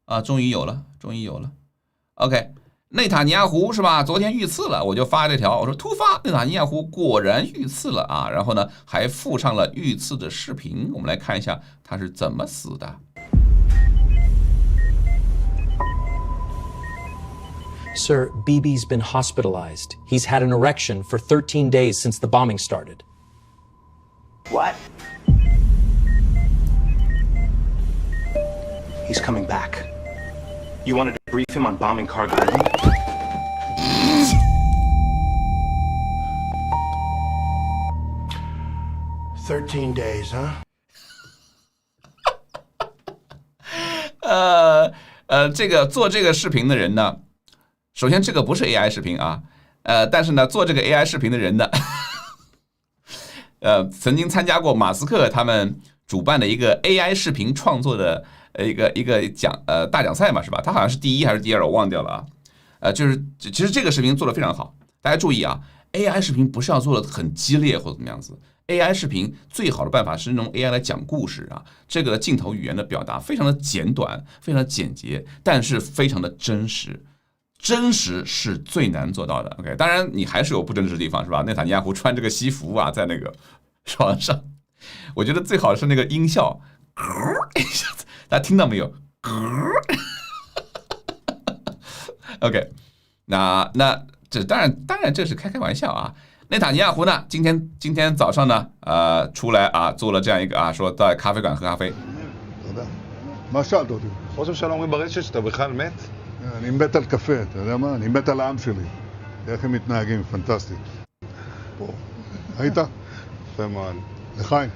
啊，终于有了。OK， 内塔尼亚胡是吧？昨天遇刺了，我就发这条，我说突发，内塔尼亚胡果然遇刺了啊！然后呢，还附上了遇刺的视频，我们来看一下他是怎么死的。Sir, Bibi's been hospitalized. He's had an erection for 13 days since the bombing started. What? He's coming back. You wanted to brief him on bombing Cargo Island? "13 days, huh?" 这个做这个视频的人呢，首先这个不是 AI 视频啊，但是呢，做这个 AI 视频的人呢，曾经参加过马斯克他们主办的一个 AI 视频创作的一个大奖赛嘛，是吧？他好像是第1还是第2，我忘掉了啊。就是其实这个视频做得非常好，大家注意啊 ，AI 视频不是要做的很激烈或者怎么样子。AI 视频最好的办法是用 AI 来讲故事啊，这个镜头语言的表达非常的简短，非常的简洁，但是非常的真实。真实是最难做到的。OK， 当然你还是有不真实的地方，是吧？内塔尼亚胡穿这个西服啊，在那个床上，我觉得最好是那个音效，大家听到没有？OK， 那这当然这是开玩笑啊。内塔尼亚胡呢，今天早上呢，出来啊，做了这样一个啊，说到咖啡馆喝咖啡。מה שאלת אותי? ראש הממשלה אומרים ברשת שאתה בכלל מת? אני מת על קפה, אתה יודע מה? אני מת על העם שלי. איך הם מתנהגים, פנטסטי. פה. היית? יפה מאוד. לחיים.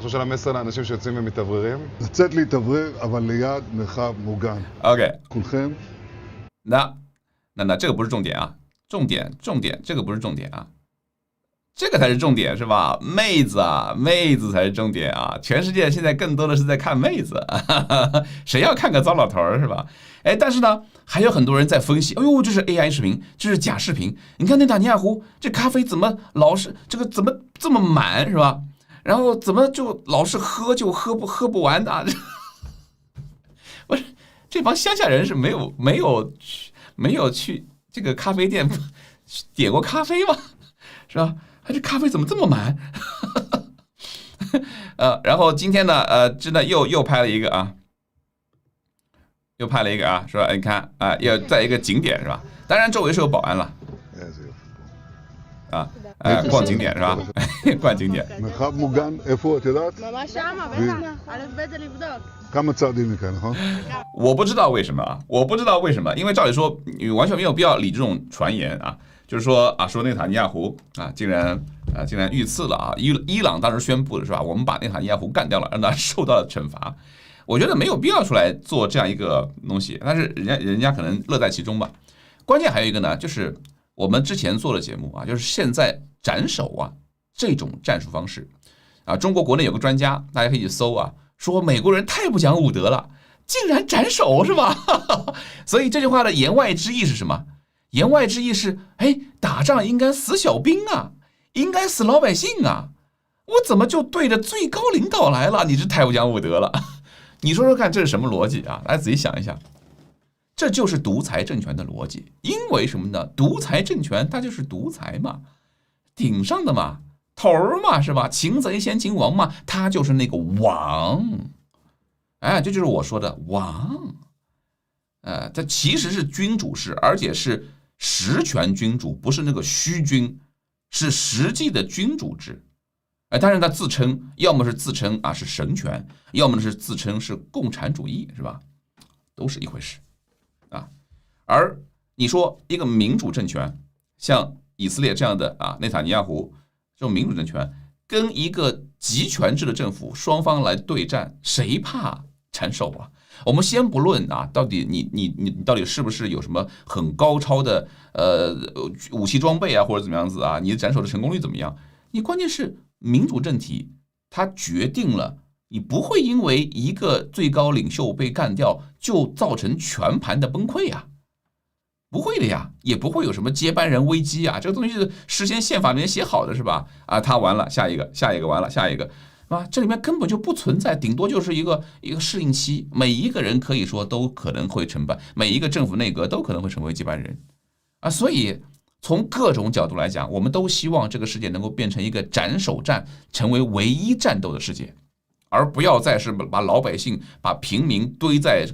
ראש הממשלה מסר לאנשים שיוצאים ומתאווררים? לצאת להתאוורר, אבל ליד מרחב מוגן. OK， כולכם? 那这个不是重点啊，重点，这个不是重点啊。这个才是重点，是吧？妹子啊，妹子才是重点啊！全世界现在更多的是在看妹子，谁要看个糟老头儿，是吧？哎，但是呢，还有很多人在分析，哎呦，这是 AI 视频，这是假视频。你看内塔尼亚胡这咖啡怎么老是这个怎么这么满，是吧？然后怎么就老是喝不完的？不是，这帮乡下人是没有去这个咖啡店点过咖啡吗？是吧？这咖啡怎么这么满？然后今天呢，真的又拍了一个啊，说你看啊，又在一个景点是吧？当然周围是有保安了。啊，逛景点是吧？逛景点。מרחב מוגן, איפה את יודעת? ממש שמה, בטח. א' ב' זה לבדוק. כמה צעדים מכאן, נכון? 我不知道为什么啊，因为照理说你完全没有必要理这种传言啊。就是说啊，说内塔尼亚胡啊，竟然遇刺了啊！伊朗当时宣布的是吧？我们把内塔尼亚胡干掉了，让他受到了惩罚。我觉得没有必要出来做这样一个东西，但是人家可能乐在其中吧。关键还有一个呢，就是我们之前做的节目啊，就是现在斩首啊这种战术方式啊，中国国内有个专家，大家可以去搜啊，说美国人太不讲武德了，竟然斩首是吧？所以这句话的言外之意是什么？言外之意是，哎，打仗应该死小兵啊，应该死老百姓啊，我怎么就对着最高领导来了？你这太不讲武德了！你说说看，这是什么逻辑啊？大家仔细想一想，这就是独裁政权的逻辑。因为什么呢？独裁政权它就是独裁嘛，顶上的嘛，头儿嘛，是吧？擒贼先擒王嘛，他就是那个王。哎，这就是我说的王。它其实是君主制，而且是实权君主，不是那个虚君，是实际的君主制。当然他自称，要么是自称啊是神权，要么是自称是共产主义，是吧？都是一回事啊。而你说一个民主政权，像以色列这样的啊，内塔尼亚胡这种民主政权，跟一个集权制的政府双方来对战，谁怕斩首啊？我们先不论啊，到底你到底是不是有什么很高超的武器装备啊，或者怎么样子啊？你的斩首的成功率怎么样？你关键是民主政体，它决定了你不会因为一个最高领袖被干掉就造成全盘的崩溃呀，不会的呀，也不会有什么接班人危机啊，这个东西是事先宪法里面写好的是吧？啊，他完了，下一个完了，下一个。啊，这里面根本就不存在，顶多就是一个适应期，每一个人可以说都可能会成败，每一个政府内阁都可能会成为接班人啊。所以从各种角度来讲，我们都希望这个世界能够变成一个斩首战，成为唯一战斗的世界，而不要再是把老百姓、把平民堆在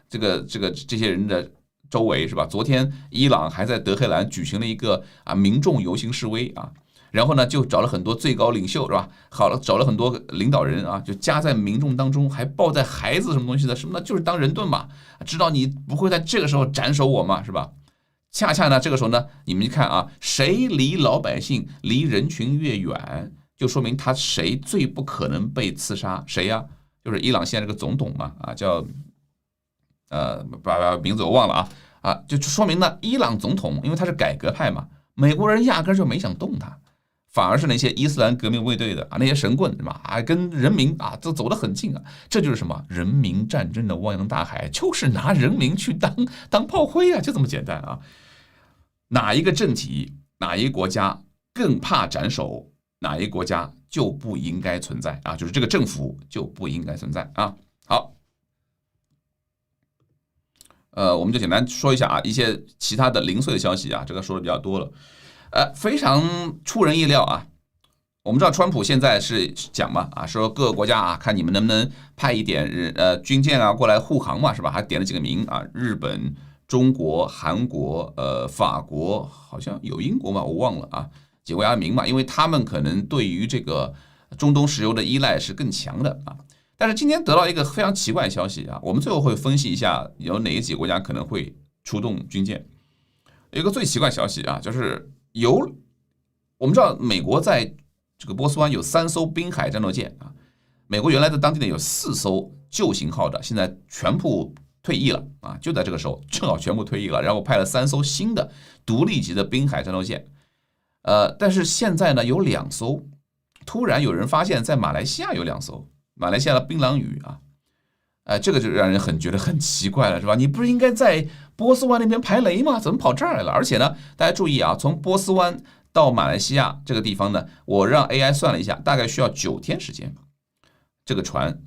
这些人的周围是吧？昨天伊朗还在德黑兰举行了一个民众游行示威啊。然后呢，就找了很多最高领袖是吧？好了，找了很多领导人啊，就夹在民众当中，还抱在孩子什么东西的，什么呢？就是当人盾嘛，知道你不会在这个时候斩首我嘛，是吧？恰恰呢，这个时候呢，你们一看啊，谁离老百姓、离人群越远，就说明他谁最不可能被刺杀，谁呀？就是伊朗现在这个总统嘛，叫把名字我忘了就说明呢，伊朗总统因为他是改革派嘛，美国人压根就没想动他。反而是那些伊斯兰革命卫队的那些神棍是吧？跟人民都走得很近啊，这就是什么人民战争的汪洋大海，就是拿人民去当炮灰啊，就这么简单啊。哪一个政体，哪一个国家更怕斩首，哪一个国家就不应该存在啊，就是这个政府就不应该存在啊。好，我们就简单说一下一些其他的零碎的消息啊，这个说的比较多了。非常出人意料啊！我们知道川普现在是讲嘛说各个国家看你们能不能派一点军舰过来护航嘛，是吧？还点了几个名日本、中国、韩国、法国，好像有英国嘛，我忘了几个国家名嘛，因为他们可能对于这个中东石油的依赖是更强的但是今天得到一个非常奇怪的消息我们最后会分析一下有哪几个国家可能会出动军舰。有一个最奇怪的消息就是我们知道美国在这个波斯湾有3艘滨海战斗舰美国原来在当地呢有4艘旧型号的，现在全部退役了就在这个时候正好全部退役了，然后派了3艘新的独立级的滨海战斗舰。但是现在呢有2艘，突然有人发现在马来西亚有2艘，马来西亚的槟榔屿这个就让人觉得很奇怪了，是吧？你不是应该在波斯湾那边排雷吗？怎么跑这儿来了？而且呢，大家注意从波斯湾到马来西亚这个地方呢，我让 AI 算了一下，大概需要9天时间。这个船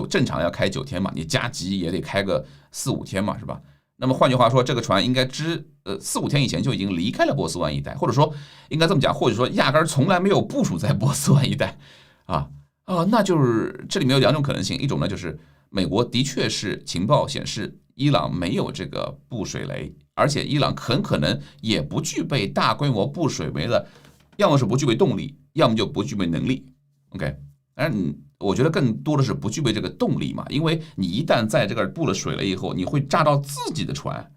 正常要开9天嘛，你加急也得开个4-5天嘛，是吧？那么换句话说，这个船应该4-5天以前就已经离开了波斯湾一带，或者说应该这么讲，或者说压根从来没有部署在波斯湾一带那就是这里面有2种可能性，一种呢就是美国的确是情报显示伊朗没有这个布水雷，而且伊朗很可能也不具备大规模布水雷的，要么是不具备动力，要么就不具备能力。OK， 当然我觉得更多的是不具备这个动力嘛，因为你一旦在这个布了水雷以后，你会炸到自己的船，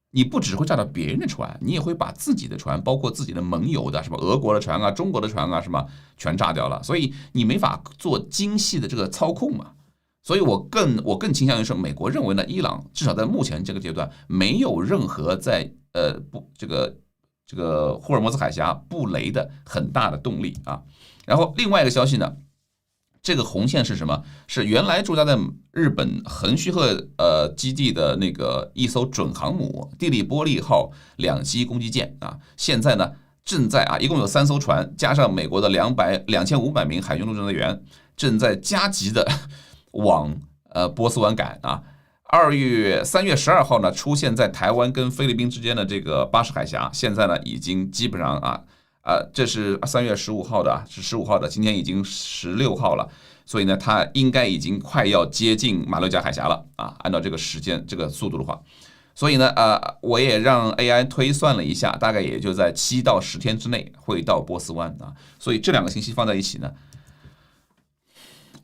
你不只会炸到别人的船，你也会把自己的船，包括自己的盟友的什么俄国的船中国的船什么全炸掉了，所以你没法做精细的这个操控嘛。所以我更倾向于说，美国认为呢，伊朗至少在目前这个阶段没有任何在这个霍尔木兹海峡布雷的很大的动力然后另外一个消息呢，这个红线是什么？是原来驻扎在日本横须贺基地的那个一艘准航母蒂利波利号2栖攻击舰现在呢正在一共有3艘船，加上美国的2500名海军陆战队员，正在加急的往波斯湾赶3月12号呢出现在台湾跟菲律宾之间的这个巴士海峡，现在呢已经基本上这是3月15号的是15号的，今天已经16号了，所以呢它应该已经快要接近马六甲海峡了按照这个时间这个速度的话，所以呢我也让 AI 推算了一下，大概也就在7到10天之内会到波斯湾所以这2个信息放在一起呢，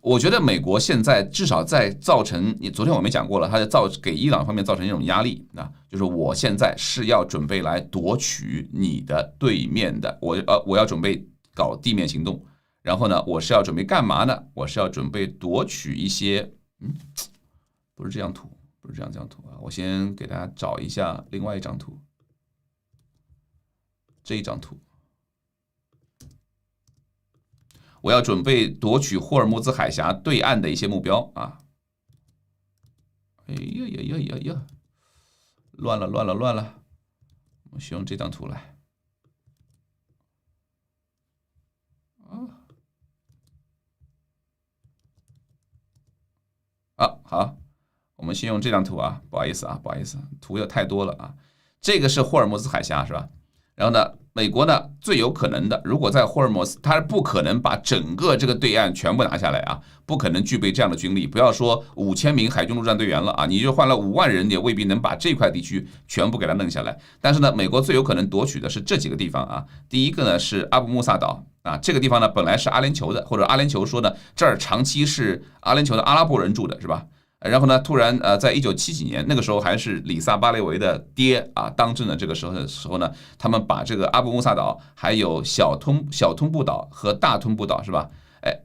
我觉得美国现在至少在造成，昨天我们讲过了，它给伊朗方面造成一种压力就是我现在是要准备来夺取你的对面的，我要准备搞地面行动，然后呢，我是要准备干嘛呢？我是要准备夺取一些，不是这张图，不是这张图我先给大家找一下另外一张图，这一张图。我要准备夺取霍尔木兹海峡对岸的一些目标哎呀，乱了！我使用这张图来好，我们先用这张图不好意思，图有太多了这个是霍尔木兹海峡是吧？然后呢，美国呢最有可能的，如果在霍尔摩斯，它不可能把整个这个对岸全部拿下来啊，不可能具备这样的军力。不要说5000名海军陆战队员了啊，你就换了5万人，也未必能把这块地区全部给它弄下来。但是呢，美国最有可能夺取的是这几个地方啊。第一个呢是阿布穆萨岛啊，这个地方呢本来是阿联酋的，或者阿联酋说呢这儿长期是阿联酋的阿拉伯人住的，是吧？然后呢，突然在1970几年，那个时候还是里萨巴列维的爹啊当政的这个时候呢，他们把这个阿布穆萨岛、还有小吞布岛和大吞布岛是吧？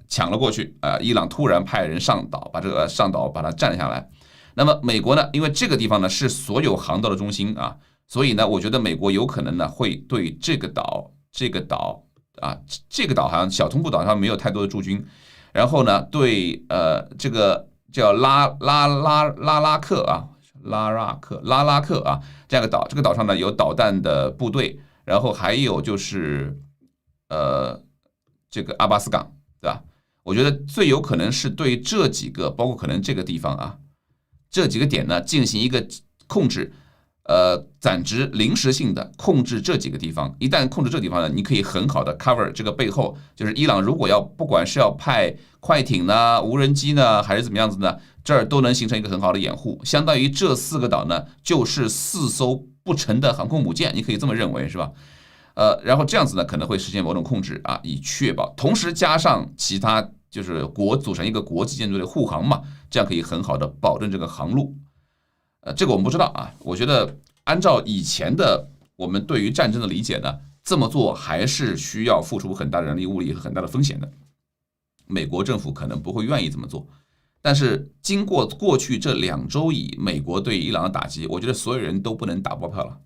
抢了过去伊朗突然派人上岛，把这个上岛把它占下来。那么美国呢，因为这个地方呢是所有航道的中心啊，所以呢，我觉得美国有可能呢会对这个岛好像小吞布岛上没有太多的驻军，然后呢，对这个。叫拉拉克啊，拉拉克啊，这样个岛，这个岛上呢有导弹的部队，然后还有就是这个阿巴斯港，对吧？我觉得最有可能是对这几个，包括可能这个地方啊，这几个点呢进行一个控制，暂时临时性的控制这几个地方。一旦控制这个地方呢，你可以很好的 cover 这个背后，就是伊朗如果要不管是要派快艇呢、无人机呢，还是怎么样子呢，这儿都能形成一个很好的掩护。相当于这4个岛呢，就是4艘不成的航空母舰，你可以这么认为，是吧？然后这样子呢，可能会实现某种控制啊，以确保，同时加上其他就是组成一个国际舰队的护航嘛，这样可以很好的保证这个航路。这个我们不知道啊，我觉得按照以前的我们对于战争的理解呢，这么做还是需要付出很大的人力物力和很大的风险的。美国政府可能不会愿意这么做，但是经过过去这2周以美国对伊朗的打击，我觉得所有人都不能打包票了。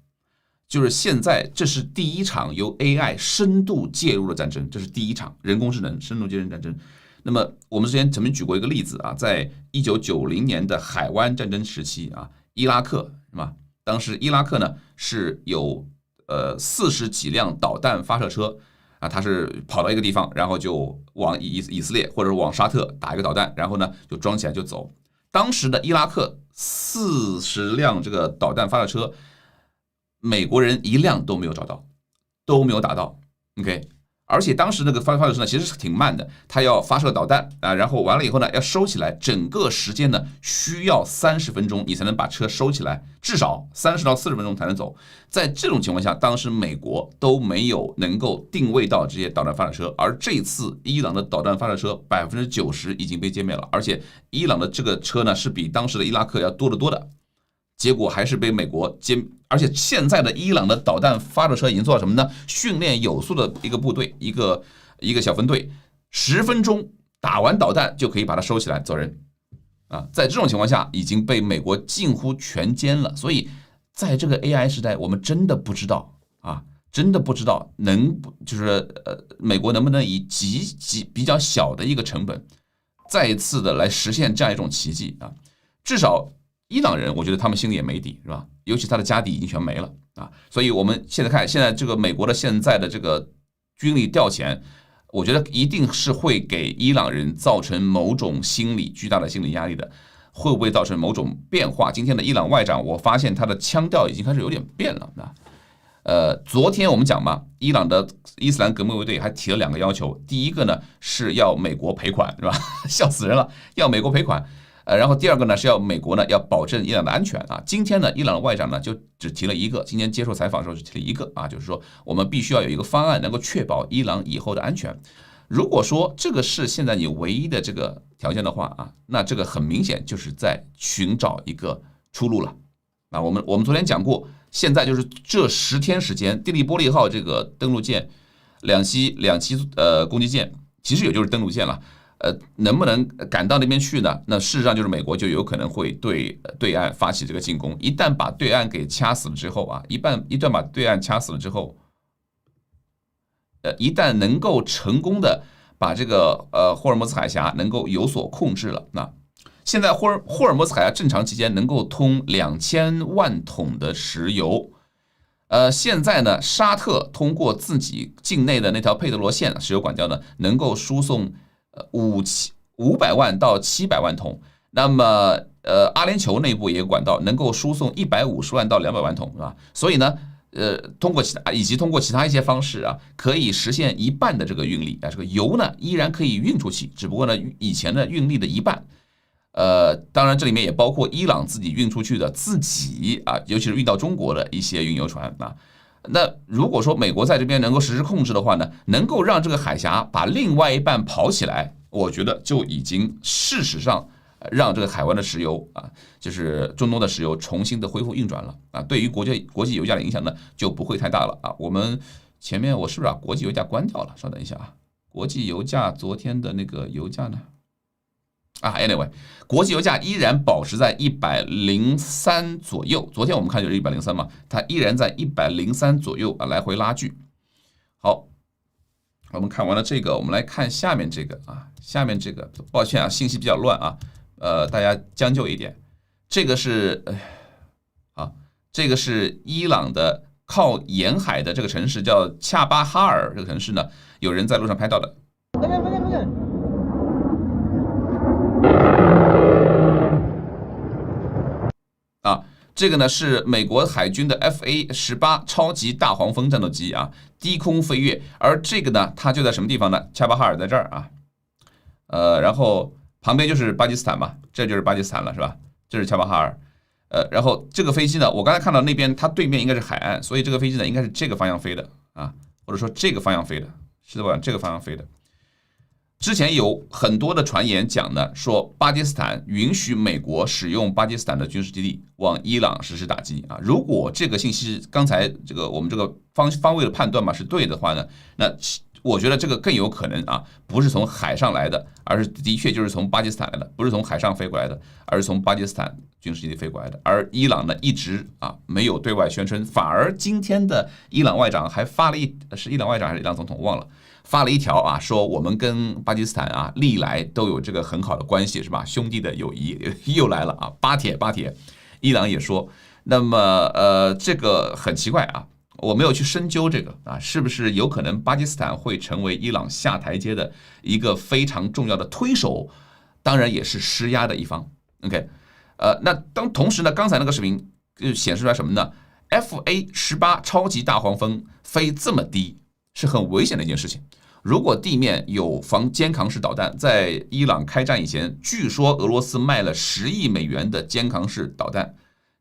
就是现在，这是第一场由 AI 深度介入的战争，这是第一场人工智能深度介入战争。那么我们之前曾经举过一个例子啊，在1990年的海湾战争时期啊，伊拉克是吧？当时伊拉克呢是有40几辆导弹发射车啊，它是跑到一个地方，然后就往以色列或者往沙特打一个导弹，然后呢就装起来就走。当时的伊拉克40辆这个导弹发射车，美国人1辆都没有找到，都没有打到。OK。而且当时那个发射车呢，其实是挺慢的，它要发射导弹啊，然后完了以后呢，要收起来，整个时间呢需要30分钟，你才能把车收起来，至少30到40分钟才能走。在这种情况下，当时美国都没有能够定位到这些导弹发射车，而这次伊朗的导弹发射车90%已经被歼灭了，而且伊朗的这个车呢是比当时的伊拉克要多得多的。结果还是被美国而且现在的伊朗的导弹发射车已经做到什么呢？训练有素的一个部队，一个小分队，10分钟打完导弹就可以把它收起来走人啊！在这种情况下，已经被美国近乎全歼了。所以在这个 AI 时代，我们真的不知道啊，真的不知道美国能不能以比较小的一个成本，再一次的来实现这样一种奇迹啊！至少。伊朗人，我觉得他们心里也没底，是吧？尤其他的家底已经全没了啊！所以我们现在看，现在这个美国的现在的这个军力调遣，我觉得一定是会给伊朗人造成某种巨大的心理压力的。会不会造成某种变化？今天的伊朗外长，我发现他的腔调已经开始有点变了啊。昨天我们讲嘛，伊朗的伊斯兰革命卫队还提了2个要求，第一个呢是要美国赔款，是吧？笑死人了，要美国赔款。然后第2个呢是要美国呢要保证伊朗的安全啊。今天呢，伊朗的外长呢就只提了1个，今天接受采访的时候只提了1个啊，就是说我们必须要有一个方案能够确保伊朗以后的安全。如果说这个是现在你唯一的这个条件的话啊，那这个很明显就是在寻找一个出路了啊。我们昨天讲过，现在就是这10天时间，蒂利波利号这个登陆舰两栖攻击舰，其实也就是登陆舰了。能不能赶到那边去呢？那事实上就是美国就有可能会对岸发起这个进攻。一旦把对岸给掐死了之后啊，一旦把对岸掐死了之后，一旦能够成功的把这个霍尔木兹海峡能够有所控制了，那现在霍尔木兹海峡正常期间能够通2000万桶的石油。现在呢，沙特通过自己境内的那条佩德罗线石油管道呢，能够输送500万到700万桶。那么阿联酋内部也有管道能够输送150万到200万桶，是吧？所以呢，通过其他一些方式啊，可以实现一半的这个运力啊，这个油呢依然可以运出去，只不过呢以前的运力的一半。当然这里面也包括伊朗自己运出去的自己啊，尤其是运到中国的一些运油船啊。那如果说美国在这边能够实施控制的话呢，能够让这个海峡把另外一半跑起来，我觉得就已经事实上让这个海湾的石油啊，就是中东的石油重新的恢复运转了啊，对于国际油价的影响呢就不会太大了啊。我们前面我是不是把国际油价关掉了？稍等一下啊，国际油价昨天的那个油价呢？Anyway， 国际油价依然保持在103左右。昨天我们看就是103嘛，它依然在103左右啊，来回拉锯。好，我们看完了这个，我们来看下面这个啊，下面这个，抱歉啊，信息比较乱啊，大家将就一点。这个是这个是伊朗的靠沿海的这个城市叫恰巴哈尔，这个城市呢，有人在路上拍到的。这个呢是美国海军的 FA-18超级大黄蜂战斗机啊，低空飞跃。而这个呢，它就在什么地方呢？恰巴哈尔在这儿啊，然后旁边就是巴基斯坦嘛，这就是巴基斯坦了，是吧？这是恰巴哈尔，然后这个飞机呢，我刚才看到那边它对面应该是海岸，所以这个飞机呢应该是这个方向飞的啊，或者说这个方向飞的，是的吧？这个方向飞的。之前有很多的传言讲呢，说巴基斯坦允许美国使用巴基斯坦的军事基地往伊朗实施打击啊。如果这个信息刚才这个我们这个方位的判断嘛是对的话呢，那我觉得这个更有可能啊，不是从海上来的，而是的确就是从巴基斯坦来的，不是从海上飞过来的，而是从巴基斯坦军事基地飞过来的。而伊朗呢一直啊没有对外宣称，反而今天的伊朗外长还发了是伊朗外长还是伊朗总统忘了。发了一条啊，说我们跟巴基斯坦啊历来都有这个很好的关系，是吧？兄弟的友谊又来了啊，巴铁。伊朗也说，那么这个很奇怪啊，我没有去深究这个啊，是不是有可能巴基斯坦会成为伊朗下台阶的一个非常重要的推手，当然也是施压的一方。OK， 那同时呢，刚才那个视频显示出来什么呢 ？FA-18超级大黄蜂飞这么低。是很危险的一件事情。如果地面有防肩扛式导弹，在伊朗开战以前，据说俄罗斯卖了10亿美元的肩扛式导弹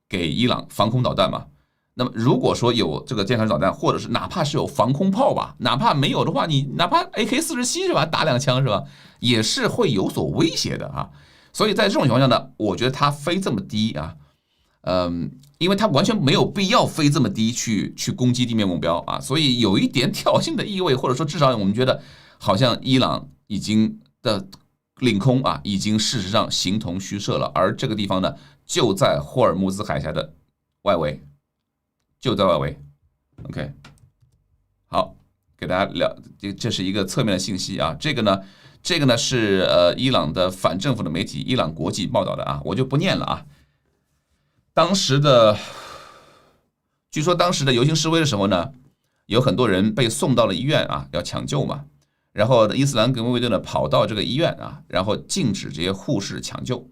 给伊朗，防空导弹嘛。那么如果说有这个肩扛式导弹，或者是哪怕是有防空炮吧，哪怕没有的话，你哪怕 AK-47是吧，打2枪是吧，也是会有所威胁的啊。所以在这种情况下呢，我觉得它飞这么低啊，因为它完全没有必要飞这么低去攻击地面目标啊，所以有一点挑衅的意味，或者说至少我们觉得好像伊朗已经的领空啊，已经事实上形同虚设了，而这个地方呢，就在霍尔木兹海峡的外围，就在外围。OK， 好，给大家聊，这是一个侧面的信息啊，这个呢是伊朗的反政府的媒体伊朗国际报道的啊，我就不念了啊。据说当时的游行示威的时候呢，有很多人被送到了医院啊，要抢救嘛。然后伊斯兰革命卫队呢跑到这个医院啊，然后禁止这些护士抢救。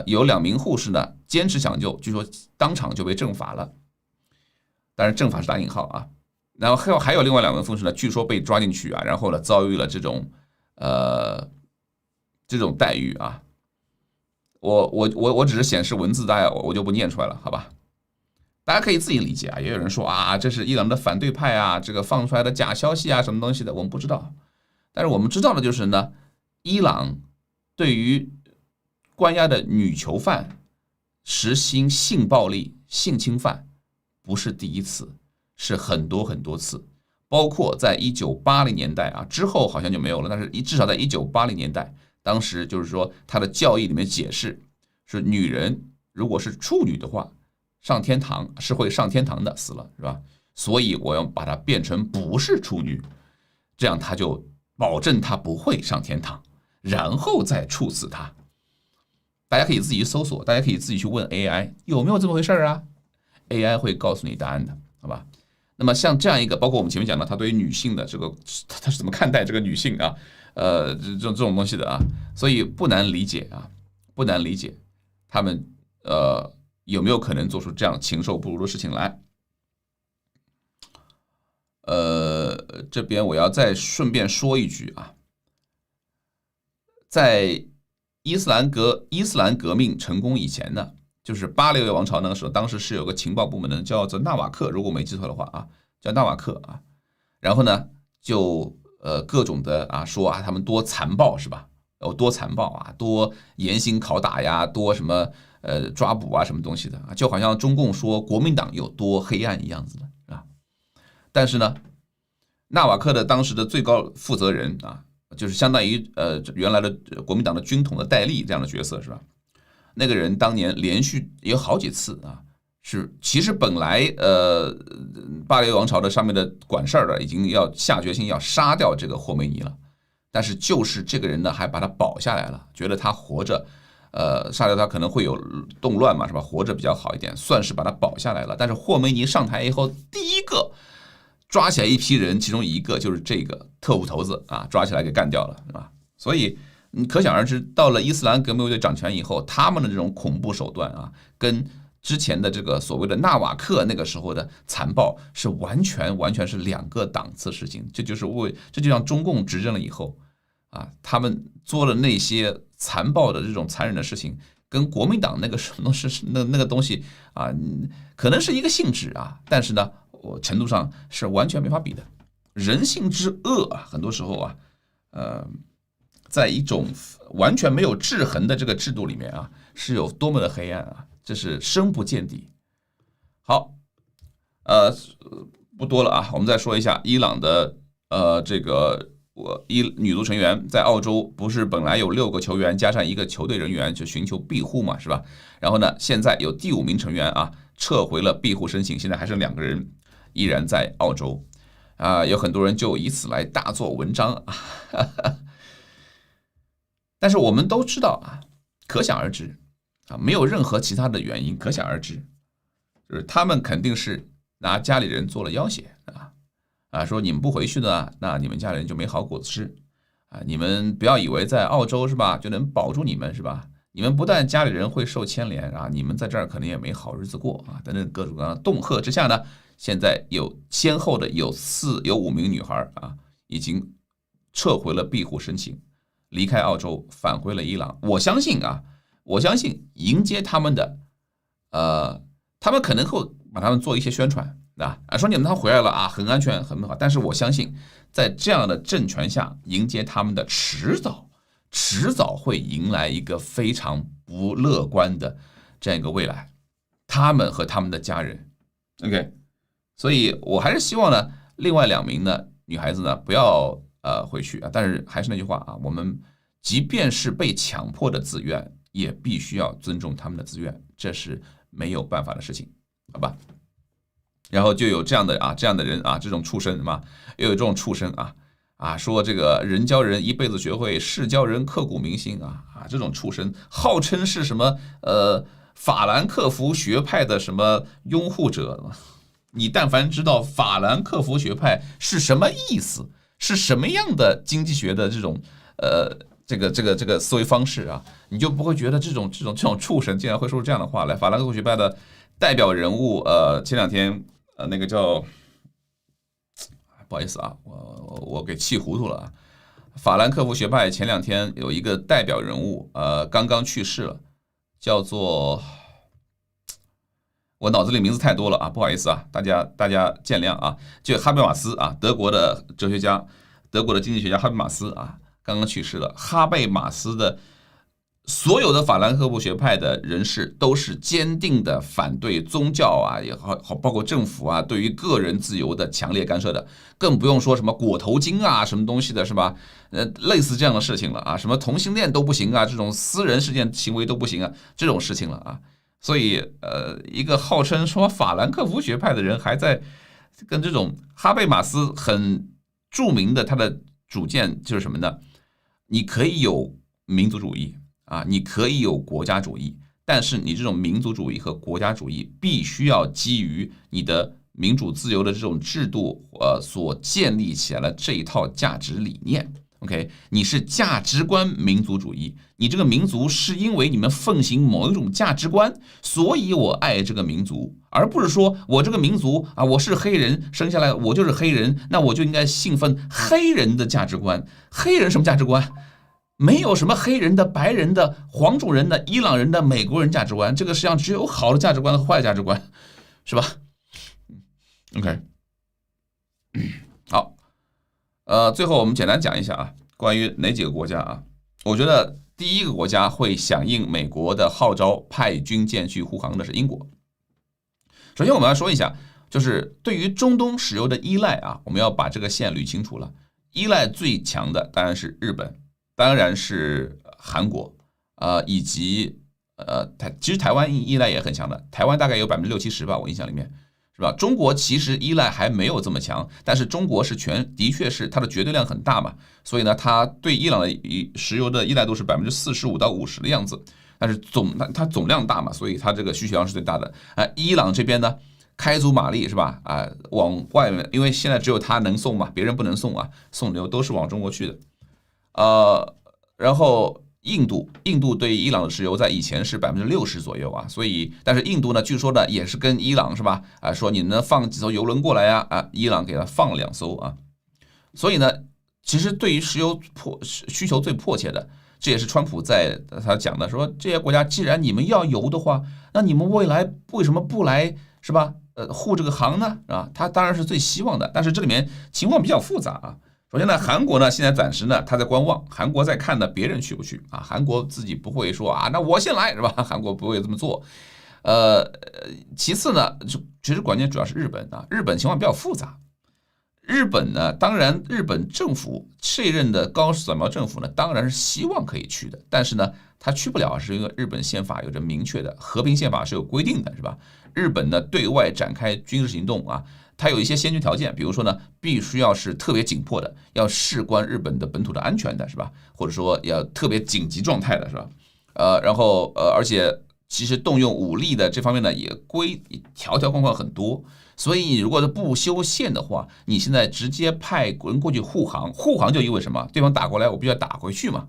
有2名护士呢坚持抢救，据说当场就被正法了。当然正法是打引号啊。然后还有另外2名护士呢，据说被抓进去啊，然后呢遭遇了这种待遇啊。我只是显示文字，大家我就不念出来了，好吧？大家可以自己理解啊。也有人说啊，这是伊朗的反对派啊，这个放出来的假消息啊，什么东西的，我们不知道。但是我们知道的就是呢，伊朗对于关押的女囚犯实行性暴力、性侵犯，不是第一次，是很多次，包括在1980年代啊之后好像就没有了，但是至少在1980年代。当时就是说，他的教义里面解释是女人如果是处女的话，上天堂是会上天堂的，死了是吧？所以我要把它变成不是处女，这样他就保证他不会上天堂，然后再处死他。大家可以自己搜索，大家可以自己去问 AI 有没有这么回事啊 ？AI 会告诉你答案的，好吧？那么像这样一个，包括我们前面讲的，他对于女性的这个，他是怎么看待这个女性啊？这种东西的啊，所以不难理解啊，不难理解他们有没有可能做出这样禽兽不如的事情来。这边我要再顺便说一句啊，在伊斯兰革命成功以前呢，就是巴列维王朝那个时候，当时是有个情报部门的，叫做纳瓦克，如果没记错的话啊，叫纳瓦克啊。然后呢，就各种的说他们多残暴是吧？多残暴啊，多严刑拷打呀，多什么抓捕啊什么东西的啊，就好像中共说国民党有多黑暗一样子的啊。但是呢，纳瓦克的当时的最高负责人啊，就是相当于原来的国民党的军统的戴笠这样的角色是吧？那个人当年连续有好几次啊，是其实本来巴列维王朝的上面的管事儿的已经要下决心要杀掉这个霍梅尼了，但是就是这个人呢还把他保下来了，觉得他活着杀掉他可能会有动乱嘛是吧？活着比较好一点，算是把他保下来了。但是霍梅尼上台以后，第一个抓起来一批人，其中一个就是这个特务头子啊，抓起来给干掉了，是吧？所以你可想而知，到了伊斯兰革命卫队掌权以后，他们的这种恐怖手段啊，跟之前的这个所谓的纳瓦克那个时候的残暴是完全是两个档次事情。这就像中共执政了以后啊，他们做了那些残暴的这种残忍的事情，跟国民党那个东西啊，可能是一个性质啊，但是呢，程度上是完全没法比的。人性之恶啊，很多时候啊，在一种完全没有制衡的这个制度里面啊，是有多么的黑暗啊，这是深不见底。好，不多了啊，我们再说一下伊朗的这个女足成员在澳洲不是本来有6个球员加上1个球队人员就寻求庇护嘛，是吧？然后呢，现在有第5名成员啊撤回了庇护申请，现在还剩2个人依然在澳洲啊，有很多人就以此来大做文章啊。但是我们都知道啊，可想而知啊，没有任何其他的原因，可想而知，就是他们肯定是拿家里人做了要挟啊，说你们不回去呢，那你们家里人就没好果子吃啊，你们不要以为在澳洲是吧就能保住你们是吧？你们不但家里人会受牵连啊，你们在这儿可能也没好日子过啊，等等各种各样的恫吓之下呢，现在先后的有5名女孩啊，已经撤回了庇护申请，离开澳洲，返回了伊朗。我相信迎接他们的，他们可能会把他们做一些宣传啊，说你们他回来了啊，很安全，很好。但是我相信，在这样的政权下，迎接他们的迟早会迎来一个非常不乐观的这样一个未来，他们和他们的家人。OK， 所以我还是希望呢，另外2名呢女孩子呢不要回去啊。但是还是那句话啊，我们即便是被强迫的自愿，也必须要尊重他们的自愿，这是没有办法的事情，好吧？然后就有这样的人啊，这种畜生嘛，又有这种畜生啊，说这个人教人一辈子学会，事教人刻骨铭心啊，这种畜生号称是什么法兰克福学派的什么拥护者，你但凡知道法兰克福学派是什么意思，是什么样的经济学的这种这个思维方式啊，你就不会觉得这种畜生竟然会说出这样的话来。法兰克福学派的代表人物前2天那个叫不好意思啊，我给气糊涂了啊。法兰克福学派前2天有一个代表人物刚刚去世了，叫做我脑子里名字太多了啊，不好意思啊，大家见谅啊。就哈贝马斯啊，德国的哲学家，德国的经济学家哈贝马斯啊，刚刚去世了。哈贝马斯的所有的法兰克福学派的人士都是坚定的反对宗教啊，也好包括政府啊对于个人自由的强烈干涉的，更不用说什么裹头巾啊什么东西的是吧？类似这样的事情了啊，什么同性恋都不行啊，这种私人事件行为都不行啊，这种事情了啊。所以一个号称说法兰克福学派的人还在跟这种哈贝马斯很著名的他的主见就是什么呢？你可以有民族主义啊，你可以有国家主义，但是你这种民族主义和国家主义必须要基于你的民主自由的这种制度所建立起来的这一套价值理念， OK， 你是价值观民族主义，你这个民族是因为你们奉行某一种价值观，所以我爱这个民族，而不是说我这个民族啊，我是黑人，生下来我就是黑人，那我就应该信奉黑人的价值观。黑人什么价值观？没有什么黑人的、白人的、黄种人的、伊朗人的、美国人价值观，这个世界上只有好的价值观和坏的价值观，是吧 ？OK， 好。最后我们简单讲一下啊，关于哪几个国家啊？我觉得第一个国家会响应美国的号召，派军舰去护航的是英国。首先我们要说一下，就是对于中东石油的依赖啊，我们要把这个线捋清楚了。依赖最强的当然是日本，当然是韩国，以及其实台湾依赖也很强的，台湾大概有60%-70%吧，我印象里面。是吧？中国其实依赖还没有这么强，但是中国是的确是它的绝对量很大嘛，所以呢，它对伊朗的石油的依赖度是45%-50%的样子，但是它总量大嘛，所以它这个需求量是最大的。伊朗这边呢，开足马力是吧？往外面，因为现在只有它能送嘛，别人不能送啊，送油都是往中国去的。然后印度对伊朗的石油在以前是60%左右啊，所以但是印度呢，据说呢也是跟伊朗是吧？说你能放几艘油轮过来呀？伊朗给他放2艘啊，所以呢，其实对于石油需求最迫切的，这也是川普在他讲的，说这些国家既然你们要油的话，那你们未来为什么不来是吧？护这个航呢？啊，他当然是最希望的，但是这里面情况比较复杂啊。首先呢，韩国呢现在暂时呢他在观望，韩国在看呢别人去不去啊，韩国自己不会说啊，那我先来是吧？韩国不会这么做。其次呢，其实关键主要是日本啊，日本情况比较复杂。日本呢，当然日本政府这任的高市早苗政府呢，当然是希望可以去的，但是呢，他去不了，是因为日本宪法有着明确的和平宪法是有规定的，是吧？日本呢对外展开军事行动啊，它有一些先决条件，比如说呢，必须要是特别紧迫的，要事关日本的本土的安全的，是吧？或者说要特别紧急状态的，是吧？然后而且其实动用武力的这方面呢，也条条框框很多。所以你如果是不修宪的话，你现在直接派人过去护航就意味着什么？对方打过来，我必须要打回去嘛。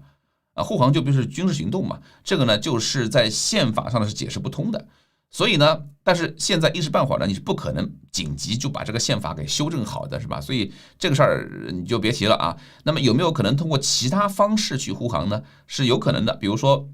护航就必须是军事行动嘛。这个呢，就是在宪法上呢是解释不通的。所以呢，但是现在一时半会儿呢，你是不可能紧急就把这个宪法给修正好的，是吧？所以这个事儿你就别提了啊。那么有没有可能通过其他方式去护航呢？是有可能的，比如说，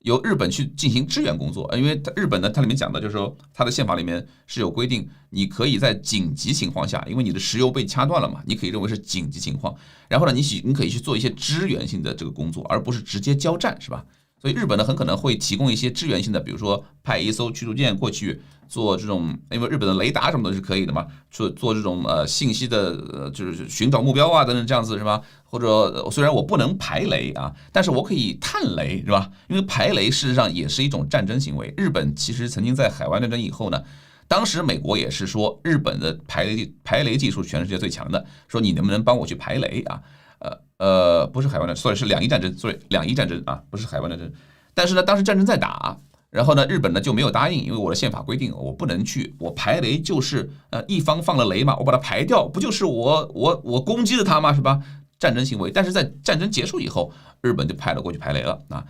由日本去进行支援工作，因为日本呢，它里面讲的就是说，它的宪法里面是有规定，你可以在紧急情况下，因为你的石油被掐断了嘛，你可以认为是紧急情况，然后呢，你可以去做一些支援性的这个工作，而不是直接交战，是吧？所以日本呢，很可能会提供一些支援性的，比如说派一艘驱逐舰过去做这种，因为日本的雷达什么的是可以的嘛，做这种信息的就是寻找目标啊等等这样子是吧？或者虽然我不能排雷啊，但是我可以探雷是吧？因为排雷事实上也是一种战争行为。日本其实曾经在海湾战争以后呢，当时美国也是说日本的排雷技术全世界最强的，说你能不能帮我去排雷啊？不是海湾战争，所以是两伊战争啊，不是海湾战争。但是呢，当时战争在打，然后呢，日本呢就没有答应，因为我的宪法规定我不能去，我排雷就是一方放了雷嘛，我把它排掉，不就是我攻击了他吗？是吧？战争行为。但是在战争结束以后，日本就派了过去排雷了啊。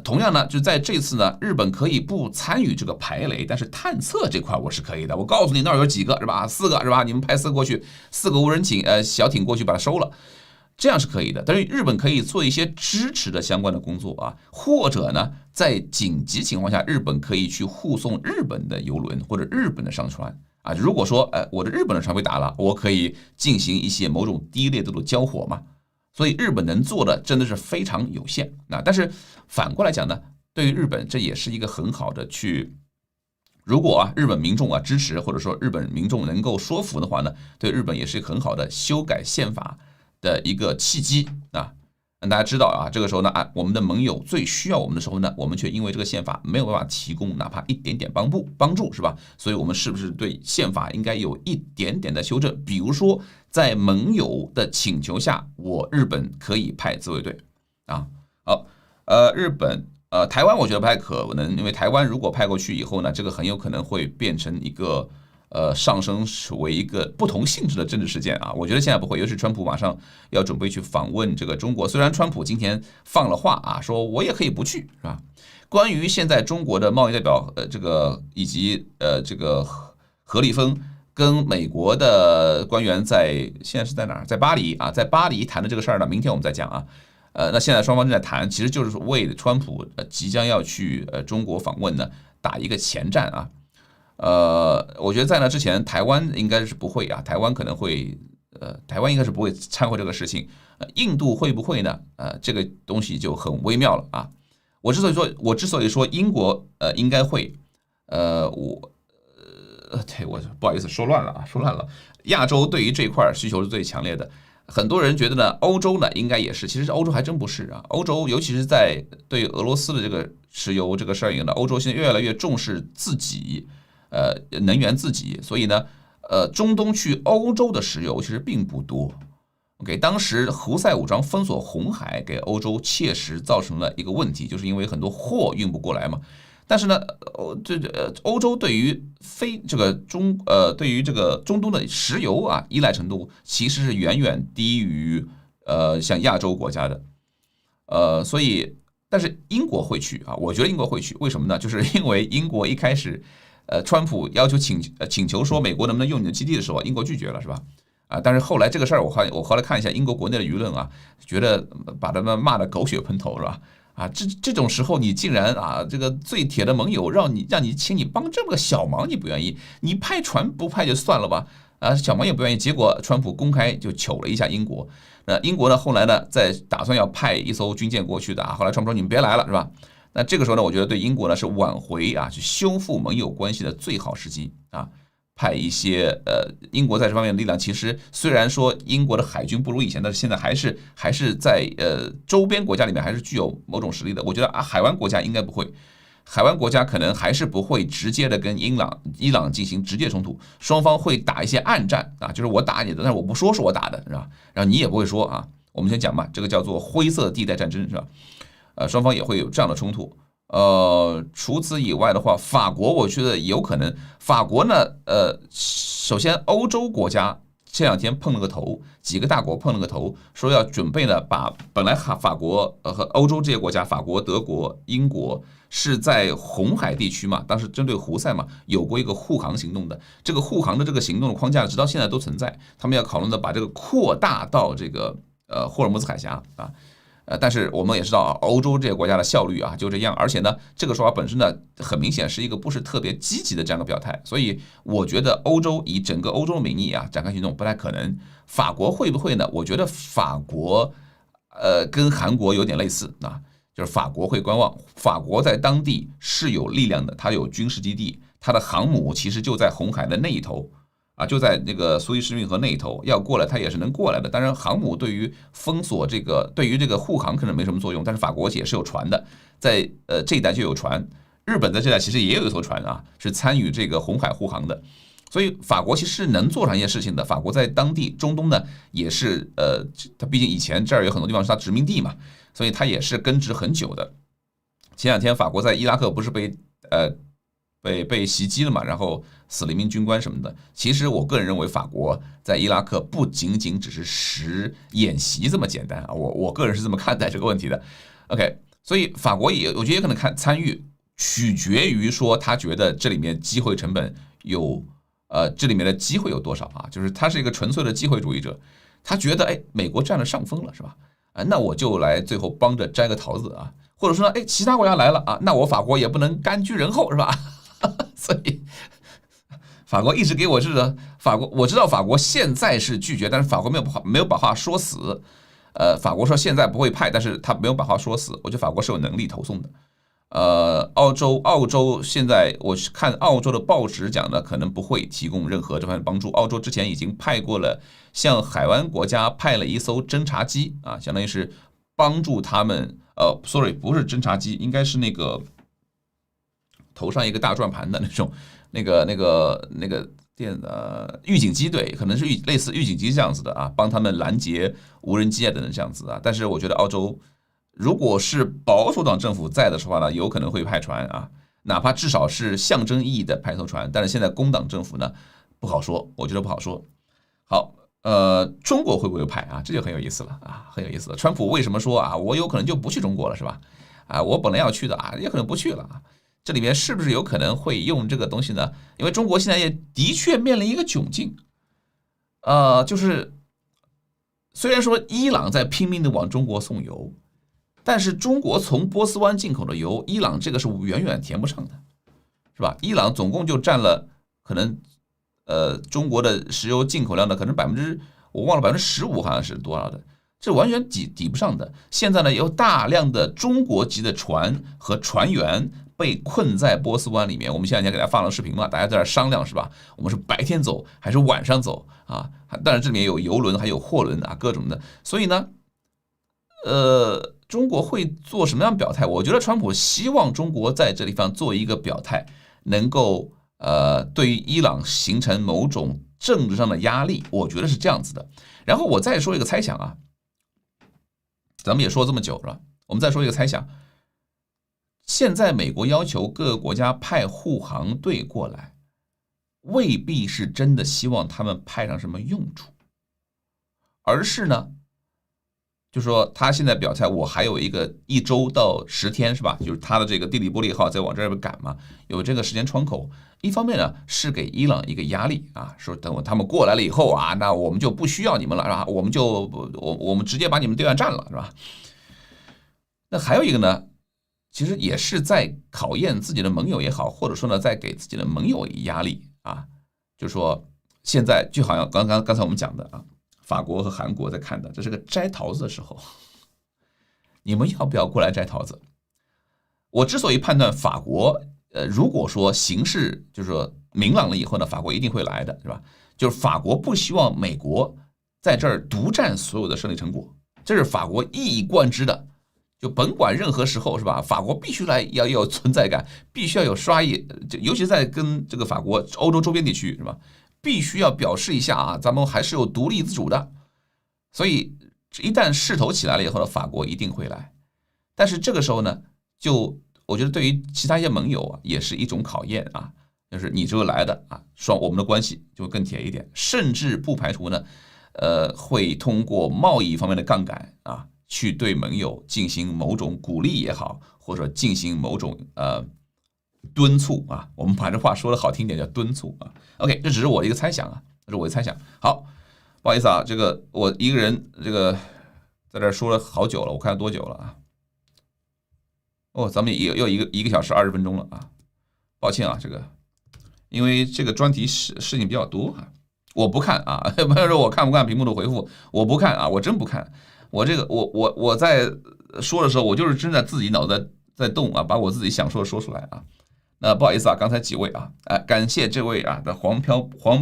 同样呢，就在这次呢，日本可以不参与这个排雷，但是探测这块我是可以的。我告诉你那儿有几个是吧？4个是吧？你们派4个过去，4个无人小艇过去把它收了。这样是可以的，但是日本可以做一些支持的相关的工作啊，或者呢，在紧急情况下，日本可以去护送日本的邮轮或者日本的商船啊。如果说我的日本的船被打了，我可以进行一些某种低烈度的交火嘛。所以日本能做的真的是非常有限啊。但是反过来讲呢，对于日本这也是一个很好的如果日本民众支持，或者说日本民众能够说服的话呢，对日本也是一个很好的修改宪法的一个契机啊，让大家知道啊，这个时候呢我们的盟友最需要我们的时候呢，我们却因为这个宪法没有办法提供哪怕一点点帮助，是吧？所以我们是不是对宪法应该有一点点的修正？比如说，在盟友的请求下，日本可以派自卫队啊。好，日本台湾我觉得不太可能，因为台湾如果派过去以后呢，这个很有可能会变成一个上升为一个不同性质的政治事件啊。我觉得现在不会，尤其是川普马上要准备去访问这个中国，虽然川普今天放了话啊，说我也可以不去，是吧？关于现在中国的贸易代表这个以及这个何立峰跟美国的官员现在是在哪儿？在巴黎啊，在巴黎谈的这个事儿呢，明天我们再讲啊。那现在双方正在谈，其实就是为川普即将要去中国访问呢打一个前站啊。我觉得在那之前，台湾应该是不会啊，台湾可能会台湾应该是不会掺和这个事情。印度会不会呢？这个东西就很微妙了啊。我之所以说英国应该会，对我不好意思说乱了。亚洲对于这一块需求是最强烈的，很多人觉得呢，欧洲呢应该也是，其实欧洲还真不是啊。欧洲尤其是在对俄罗斯的这个石油这个事儿以后呢，欧洲现在越来越重视自己能源自己，所以呢，中东去欧洲的石油其实并不多。OK， 当时胡塞武装封锁红海，给欧洲切实造成了一个问题，就是因为很多货运不过来嘛。但是呢，欧洲对于对于这个中东的石油啊依赖程度，其实是远远低于像亚洲国家的。所以，但是英国会去啊，我觉得英国会去，为什么呢？就是因为英国一开始，川普要求请求说美国能不能用你的基地的时候，英国拒绝了，是吧？啊，但是后来这个事儿，我后来看一下英国国内的舆论啊，觉得把他们骂得狗血喷头，是吧？啊，这种时候你竟然啊，这个最铁的盟友让你请你帮这么个小忙，你不愿意，你派船不派就算了吧？啊，小忙也不愿意，结果川普公开就糗了一下英国。那英国呢，后来呢，在打算要派一艘军舰过去的啊，后来川普说你们别来了，是吧？那这个时候呢，我觉得对英国呢是挽回啊，去修复盟友关系的最好时机啊。派一些英国在这方面的力量，其实虽然说英国的海军不如以前，但是现在还是在周边国家里面还是具有某种实力的。我觉得啊，海湾国家应该不会，海湾国家可能还是不会直接的跟伊朗进行直接冲突，双方会打一些暗战啊，就是我打你的，但是我不说是我打的，是吧？然后你也不会说啊，我们先讲嘛，这个叫做灰色地带战争，是吧？双方也会有这样的冲突。除此以外的话，法国我觉得有可能。法国呢，首先欧洲国家这两天碰了个头，几个大国碰了个头，说要准备呢把本来法国和欧洲这些国家，法国、德国、英国是在红海地区嘛，当时针对胡塞嘛，有过一个护航行动的。这个护航的这个行动的框架，直到现在都存在。他们要考虑的把这个扩大到这个霍尔木兹海峡啊。但是我们也知道啊，欧洲这些国家的效率啊就这样，而且呢，这个说法本身呢，很明显是一个不是特别积极的这样的表态，所以我觉得欧洲以整个欧洲的名义啊展开行动不太可能。法国会不会呢？我觉得法国跟韩国有点类似啊，就是法国会观望，法国在当地是有力量的，它有军事基地，它的航母其实就在红海的那一头。啊，就在那个苏伊士运河那一头，要过来它也是能过来的。当然，航母对于封锁对于这个护航可能没什么作用，但是法国也是有船的，在这一带就有船。日本在这带其实也有一艘船啊，是参与这个红海护航的。所以法国其实能做上一些事情的。法国在当地中东呢，也是它毕竟以前这儿有很多地方是它殖民地嘛，所以它也是根植很久的。前两天法国在伊拉克不是被袭击了嘛，然后死了一名军官什么的。其实我个人认为，法国在伊拉克不仅仅只是演习这么简单啊，我个人是这么看待这个问题的。OK， 所以法国我觉得也可能参与，取决于说他觉得这里面机会成本有这里面的机会有多少啊？就是他是一个纯粹的机会主义者，他觉得美国占了上风了是吧？那我就来最后帮着摘个桃子啊，或者说呢，其他国家来了啊，那我法国也不能甘居人后是吧？所以法国一直给我我知道法国现在是拒绝，但是法国没有把话说死。法国说现在不会派，但是他没有把话说死。我觉得法国是有能力投送的。澳洲现在我看澳洲的报纸讲的，可能不会提供任何这方面的帮助。澳洲之前已经派过了，向海湾国家派了一艘侦察机啊，相当于是帮助他们。sorry， 不是侦察机，应该是那个头上一个大转盘的那种，那个预警机，对，可能是类似预警机这样子的啊，帮他们拦截无人机啊等等这样子啊。但是我觉得澳洲如果是保守党政府在的话呢，有可能会派船啊，哪怕至少是象征意义的派艘船。但是现在工党政府呢，不好说，我觉得不好说。好，中国会不会派啊？这就很有意思了啊，很有意思了。川普为什么说啊，我有可能就不去中国了，是吧？啊，我本来要去的啊，也可能不去了啊。这里面是不是有可能会用这个东西呢？因为中国现在也的确面临一个窘境，就是虽然说伊朗在拼命的往中国送油，但是中国从波斯湾进口的油，伊朗这个是远远填不上的，是吧？伊朗总共就占了可能中国的石油进口量的可能我忘了15%好像是多少的。这完全抵不上的。现在呢，有大量的中国籍的船和船员被困在波斯湾里面。我们前两天给大家发了视频嘛，大家在那商量是吧？我们是白天走还是晚上走啊？当然这里面有油轮还有货轮啊，各种的。所以呢，中国会做什么样的表态？我觉得川普希望中国在这地方做一个表态，能够对于伊朗形成某种政治上的压力，我觉得是这样子的。然后我再说一个猜想啊。咱们也说这么久了，我们再说一个猜想。现在美国要求各个国家派护航队过来，未必是真的希望他们派上什么用处，而是呢，就说他现在表态，我还有1周到10天是吧？就是他的这个地理波利号在往这边赶嘛，有这个时间窗口。一方面呢是给伊朗一个压力啊，说等他们过来了以后啊，那我们就不需要你们了是吧？我们直接把你们对岸占了是吧？那还有一个呢，其实也是在考验自己的盟友也好，或者说呢在给自己的盟友压力啊，就是说现在就好像刚才我们讲的啊，法国和韩国在看的，这是个摘桃子的时候，你们要不要过来摘桃子？我之所以判断法国。如果说形势就是说明朗了以后呢，法国一定会来的，是吧？就是法国不希望美国在这儿独占所有的胜利成果，这是法国一以贯之的。就甭管任何时候，是吧？法国必须来要有存在感，必须要有刷意，尤其在跟这个法国欧洲周边地区，是吧？必须要表示一下啊，咱们还是有独立自主的。所以一旦势头起来了以后呢，法国一定会来。但是这个时候呢，我觉得对于其他一些盟友啊，也是一种考验啊，就是你这个来的啊，我们的关系就会更铁一点，甚至不排除呢，会通过贸易方面的杠杆啊，去对盟友进行某种鼓励也好，或者进行某种敦促啊，我们把这话说的好听点叫敦促啊。OK， 这只是我的一个猜想啊，这是我的猜想。好，不好意思啊，这个我一个人这个在这说了好久了，我看多久了啊？咱们也又一个小时20分钟了啊，抱歉啊，这个因为这个专题事情比较多啊，我不看啊，不要说我看不看屏幕的回复，我不看啊，我真不看，我在说的时候，我就是真的自己脑子在动啊，把我自己想说的说出来啊。那不好意思啊，刚才几位啊，感谢这位啊的黄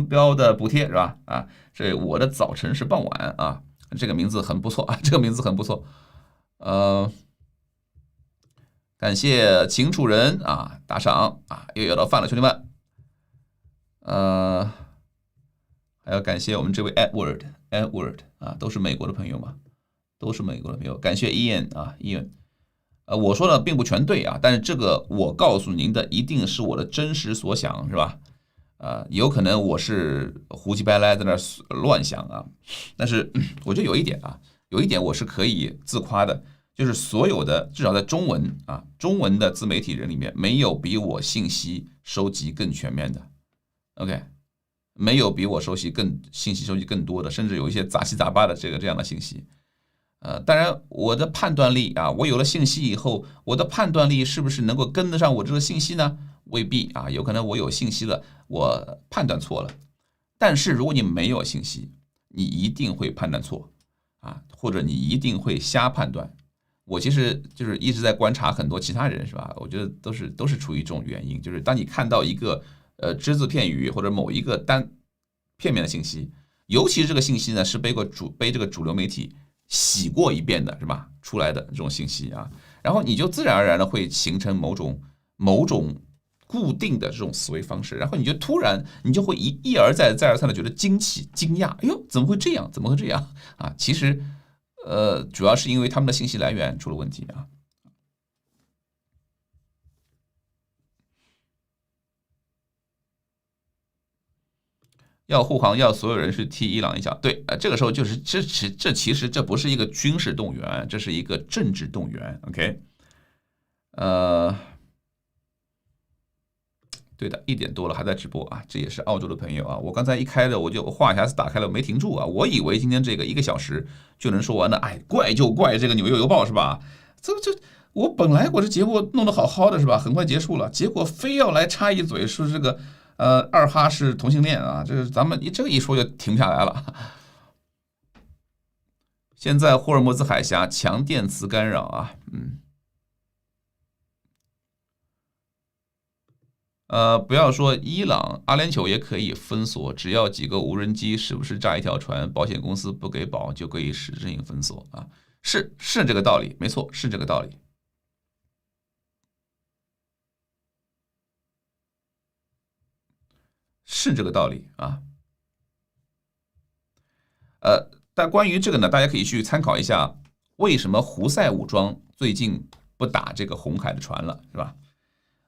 标的补贴是吧？啊，这我的早晨是傍晚啊，这个名字很不错啊，这个名字很不错，感谢秦楚人啊打赏啊，又有到饭了，兄弟们。还要感谢我们这位 Edward 啊，都是美国的朋友嘛，都是美国的朋友。感谢 Ian 啊 Ian，我说的并不全对啊，但是这个我告诉您的一定是我的真实所想，是吧？有可能我是胡七白赖在那乱想啊，但是我觉得有一点我是可以自夸的。就是所有的，至少在中文的自媒体人里面，没有比我信息收集更全面的 ，OK， 没有比我信息收集更多的，甚至有一些杂七杂八的这样的信息。当然我的判断力啊，我有了信息以后，我的判断力是不是能够跟得上我这个信息呢？未必啊，有可能我有信息了，我判断错了。但是如果你没有信息，你一定会判断错啊，或者你一定会瞎判断。我其实就是一直在观察很多其他人，是吧？我觉得都是出于这种原因，就是当你看到一个只字片语或者某一个片面的信息，尤其是这个信息呢是被这个主流媒体洗过一遍的，是吧？出来的这种信息啊，然后你就自然而然的会形成某种固定的这种思维方式，然后你就突然你就会一而再再而三的觉得惊奇惊讶，哎呦，怎么会这样？怎么会这样啊？其实。主要是因为他们的信息来源出了问题啊。要护航，要所有人去踢伊朗一脚。对，这个时候就是这其实这不是一个军事动员，这是一个政治动员。OK， 对的，1点多了还在直播啊，这也是澳洲的朋友啊。我刚才一开了，我话匣子打开了，没停住啊。我以为今天这个1个小时就能说完了，哎，怪就怪这个纽约邮报是吧？我本来我这节目弄得好好的是吧，很快结束了，结果非要来插一嘴说这个二哈是同性恋啊，这是咱们这个一说就停不下来了。现在霍尔木兹海峡强电磁干扰啊，不要说伊朗，阿联酋也可以封锁，只要几个无人机时不时炸一条船，保险公司不给保就可以实质性封锁啊，是这个道理，没错，是这个道理。是这个道理啊，但关于这个呢，大家可以去参考一下，为什么胡塞武装最近不打这个红海的船了，是吧？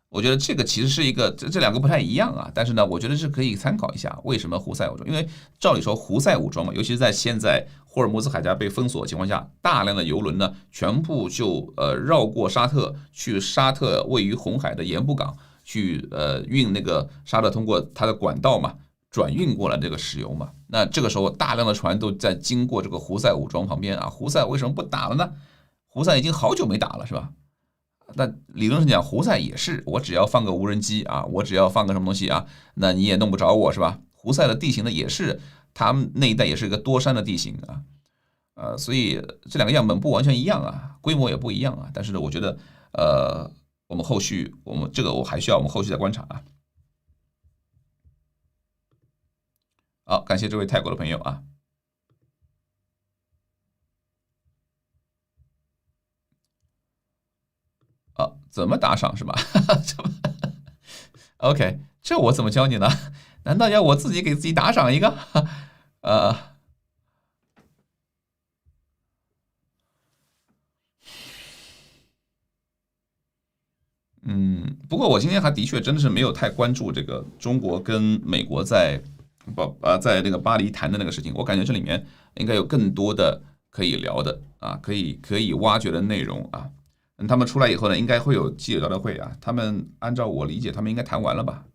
我觉得这个其实是一个这两个不太一样啊，但是呢，我觉得是可以参考一下为什么胡塞武装，因为照理说胡塞武装嘛，尤其是在现在霍尔木兹海峡被封锁的情况下，大量的油轮呢全部就绕过沙特，去沙特位于红海的盐布港去运那个沙特通过它的管道嘛转运过来这个石油嘛，那这个时候大量的船都在经过这个胡塞武装旁边啊，胡塞为什么不打了呢？胡塞已经好久没打了是吧？那理论上讲，胡塞也是，我只要放个无人机啊，我只要放个什么东西啊，那你也弄不着我是吧？胡塞的地形呢，也是他们那一带也是一个多山的地形啊，所以这两个样本不完全一样啊，规模也不一样啊。但是呢，我觉得我们后续我还需要我们后续再观察啊。好，感谢这位泰国的朋友啊。怎么打赏是吧？OK， 这我怎么教你呢？难道要我自己给自己打赏一个？不过我今天还的确真的是没有太关注这个中国跟美国在那个巴黎谈的那个事情，我感觉这里面应该有更多的可以聊的啊，可以挖掘的内容啊。他们出来以后呢，应该会有记者招待会啊。他们按照我理解，他们应该谈完了吧？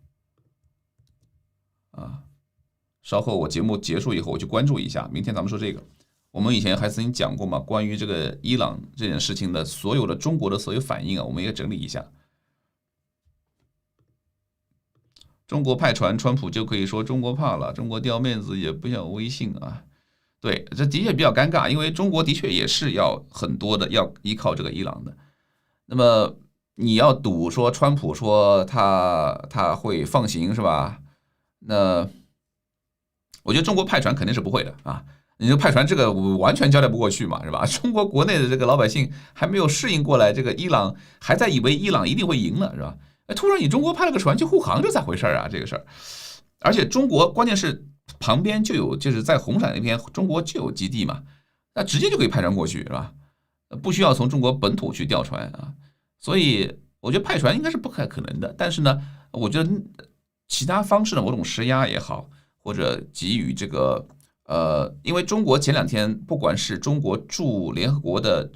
稍后我节目结束以后，我去关注一下。明天咱们说这个，我们以前还曾经讲过嘛，关于这个伊朗这件事情的所有的中国的所有反应啊，我们也整理一下。中国派船，川普就可以说中国怕了，中国掉面子也不想微信啊。对，这的确比较尴尬，因为中国的确也是要很多的要依靠这个伊朗的。那么你要赌说川普说他会放行是吧？那我觉得中国派船肯定是不会的啊！你这派船这个完全交代不过去嘛，是吧？中国国内的这个老百姓还没有适应过来，这个伊朗还在以为伊朗一定会赢呢，是吧？突然你中国派了个船去护航，这咋回事啊？这个事儿，而且中国关键是旁边就有，就是在红海那边，中国就有基地嘛，那直接就可以派船过去，是吧？不需要从中国本土去调船啊，所以我觉得派船应该是不太可能的。但是呢，我觉得其他方式的某种施压也好，或者给予这个因为中国前2天不管是中国驻联合国的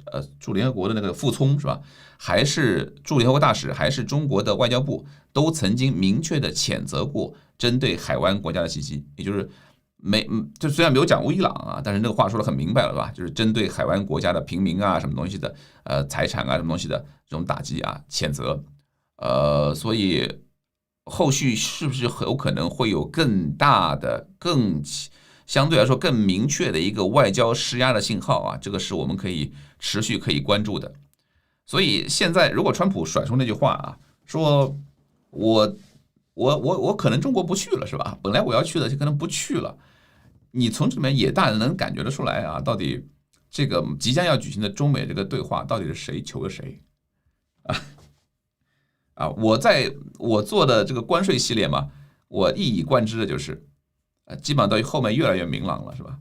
那个傅聪是吧，还是驻联合国大使，还是中国的外交部，都曾经明确的谴责过针对海湾国家的袭击，也就是就虽然没有讲伊朗啊，但是那个话说得很明白了吧？就是针对海湾国家的平民啊，什么东西的财产啊，什么东西的这种打击啊，谴责。所以后续是不是很有可能会有更大的、相对来说更明确的一个外交施压的信号啊？这个是我们可以持续可以关注的。所以现在如果川普甩出那句话啊，说我可能中国不去了是吧？本来我要去的就可能不去了。你从这里面也大人能感觉得出来啊，到底这个即将要举行的中美这个对话到底是谁求了谁我做的这个关税系列嘛，我一以贯之的就是基本上到后面越来越明朗了是吧？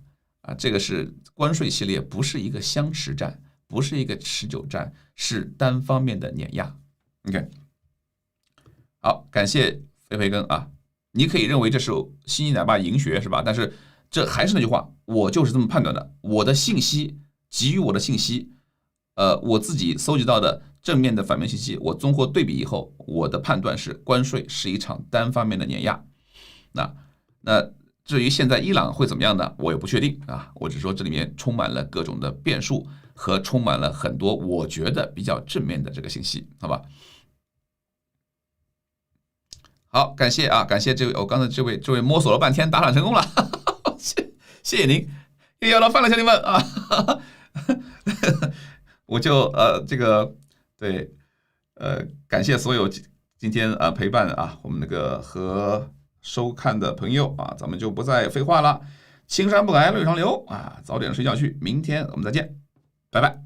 这个是关税系列，不是一个相持战，不是一个持久战，是单方面的碾压。OK， 好，感谢飞飞哥啊。你可以认为这是悉尼奶爸营学是吧？但是这还是那句话，我就是这么判断的。我的信息给予我的信息，我自己搜集到的正面的、反面信息，我综合对比以后，我的判断是关税是一场单方面的碾压。那至于现在伊朗会怎么样呢？我也不确定啊。我只说这里面充满了各种的变数和充满了很多我觉得比较正面的这个信息，好吧？好，感谢这位，我刚才这位摸索了半天打赏成功了，谢谢您，又要到饭了，兄弟们啊！我就这个对感谢所有今天陪伴我们那个和收看的朋友咱们就不再废话了，青山不改，绿上流早点睡觉去，明天我们再见，拜拜。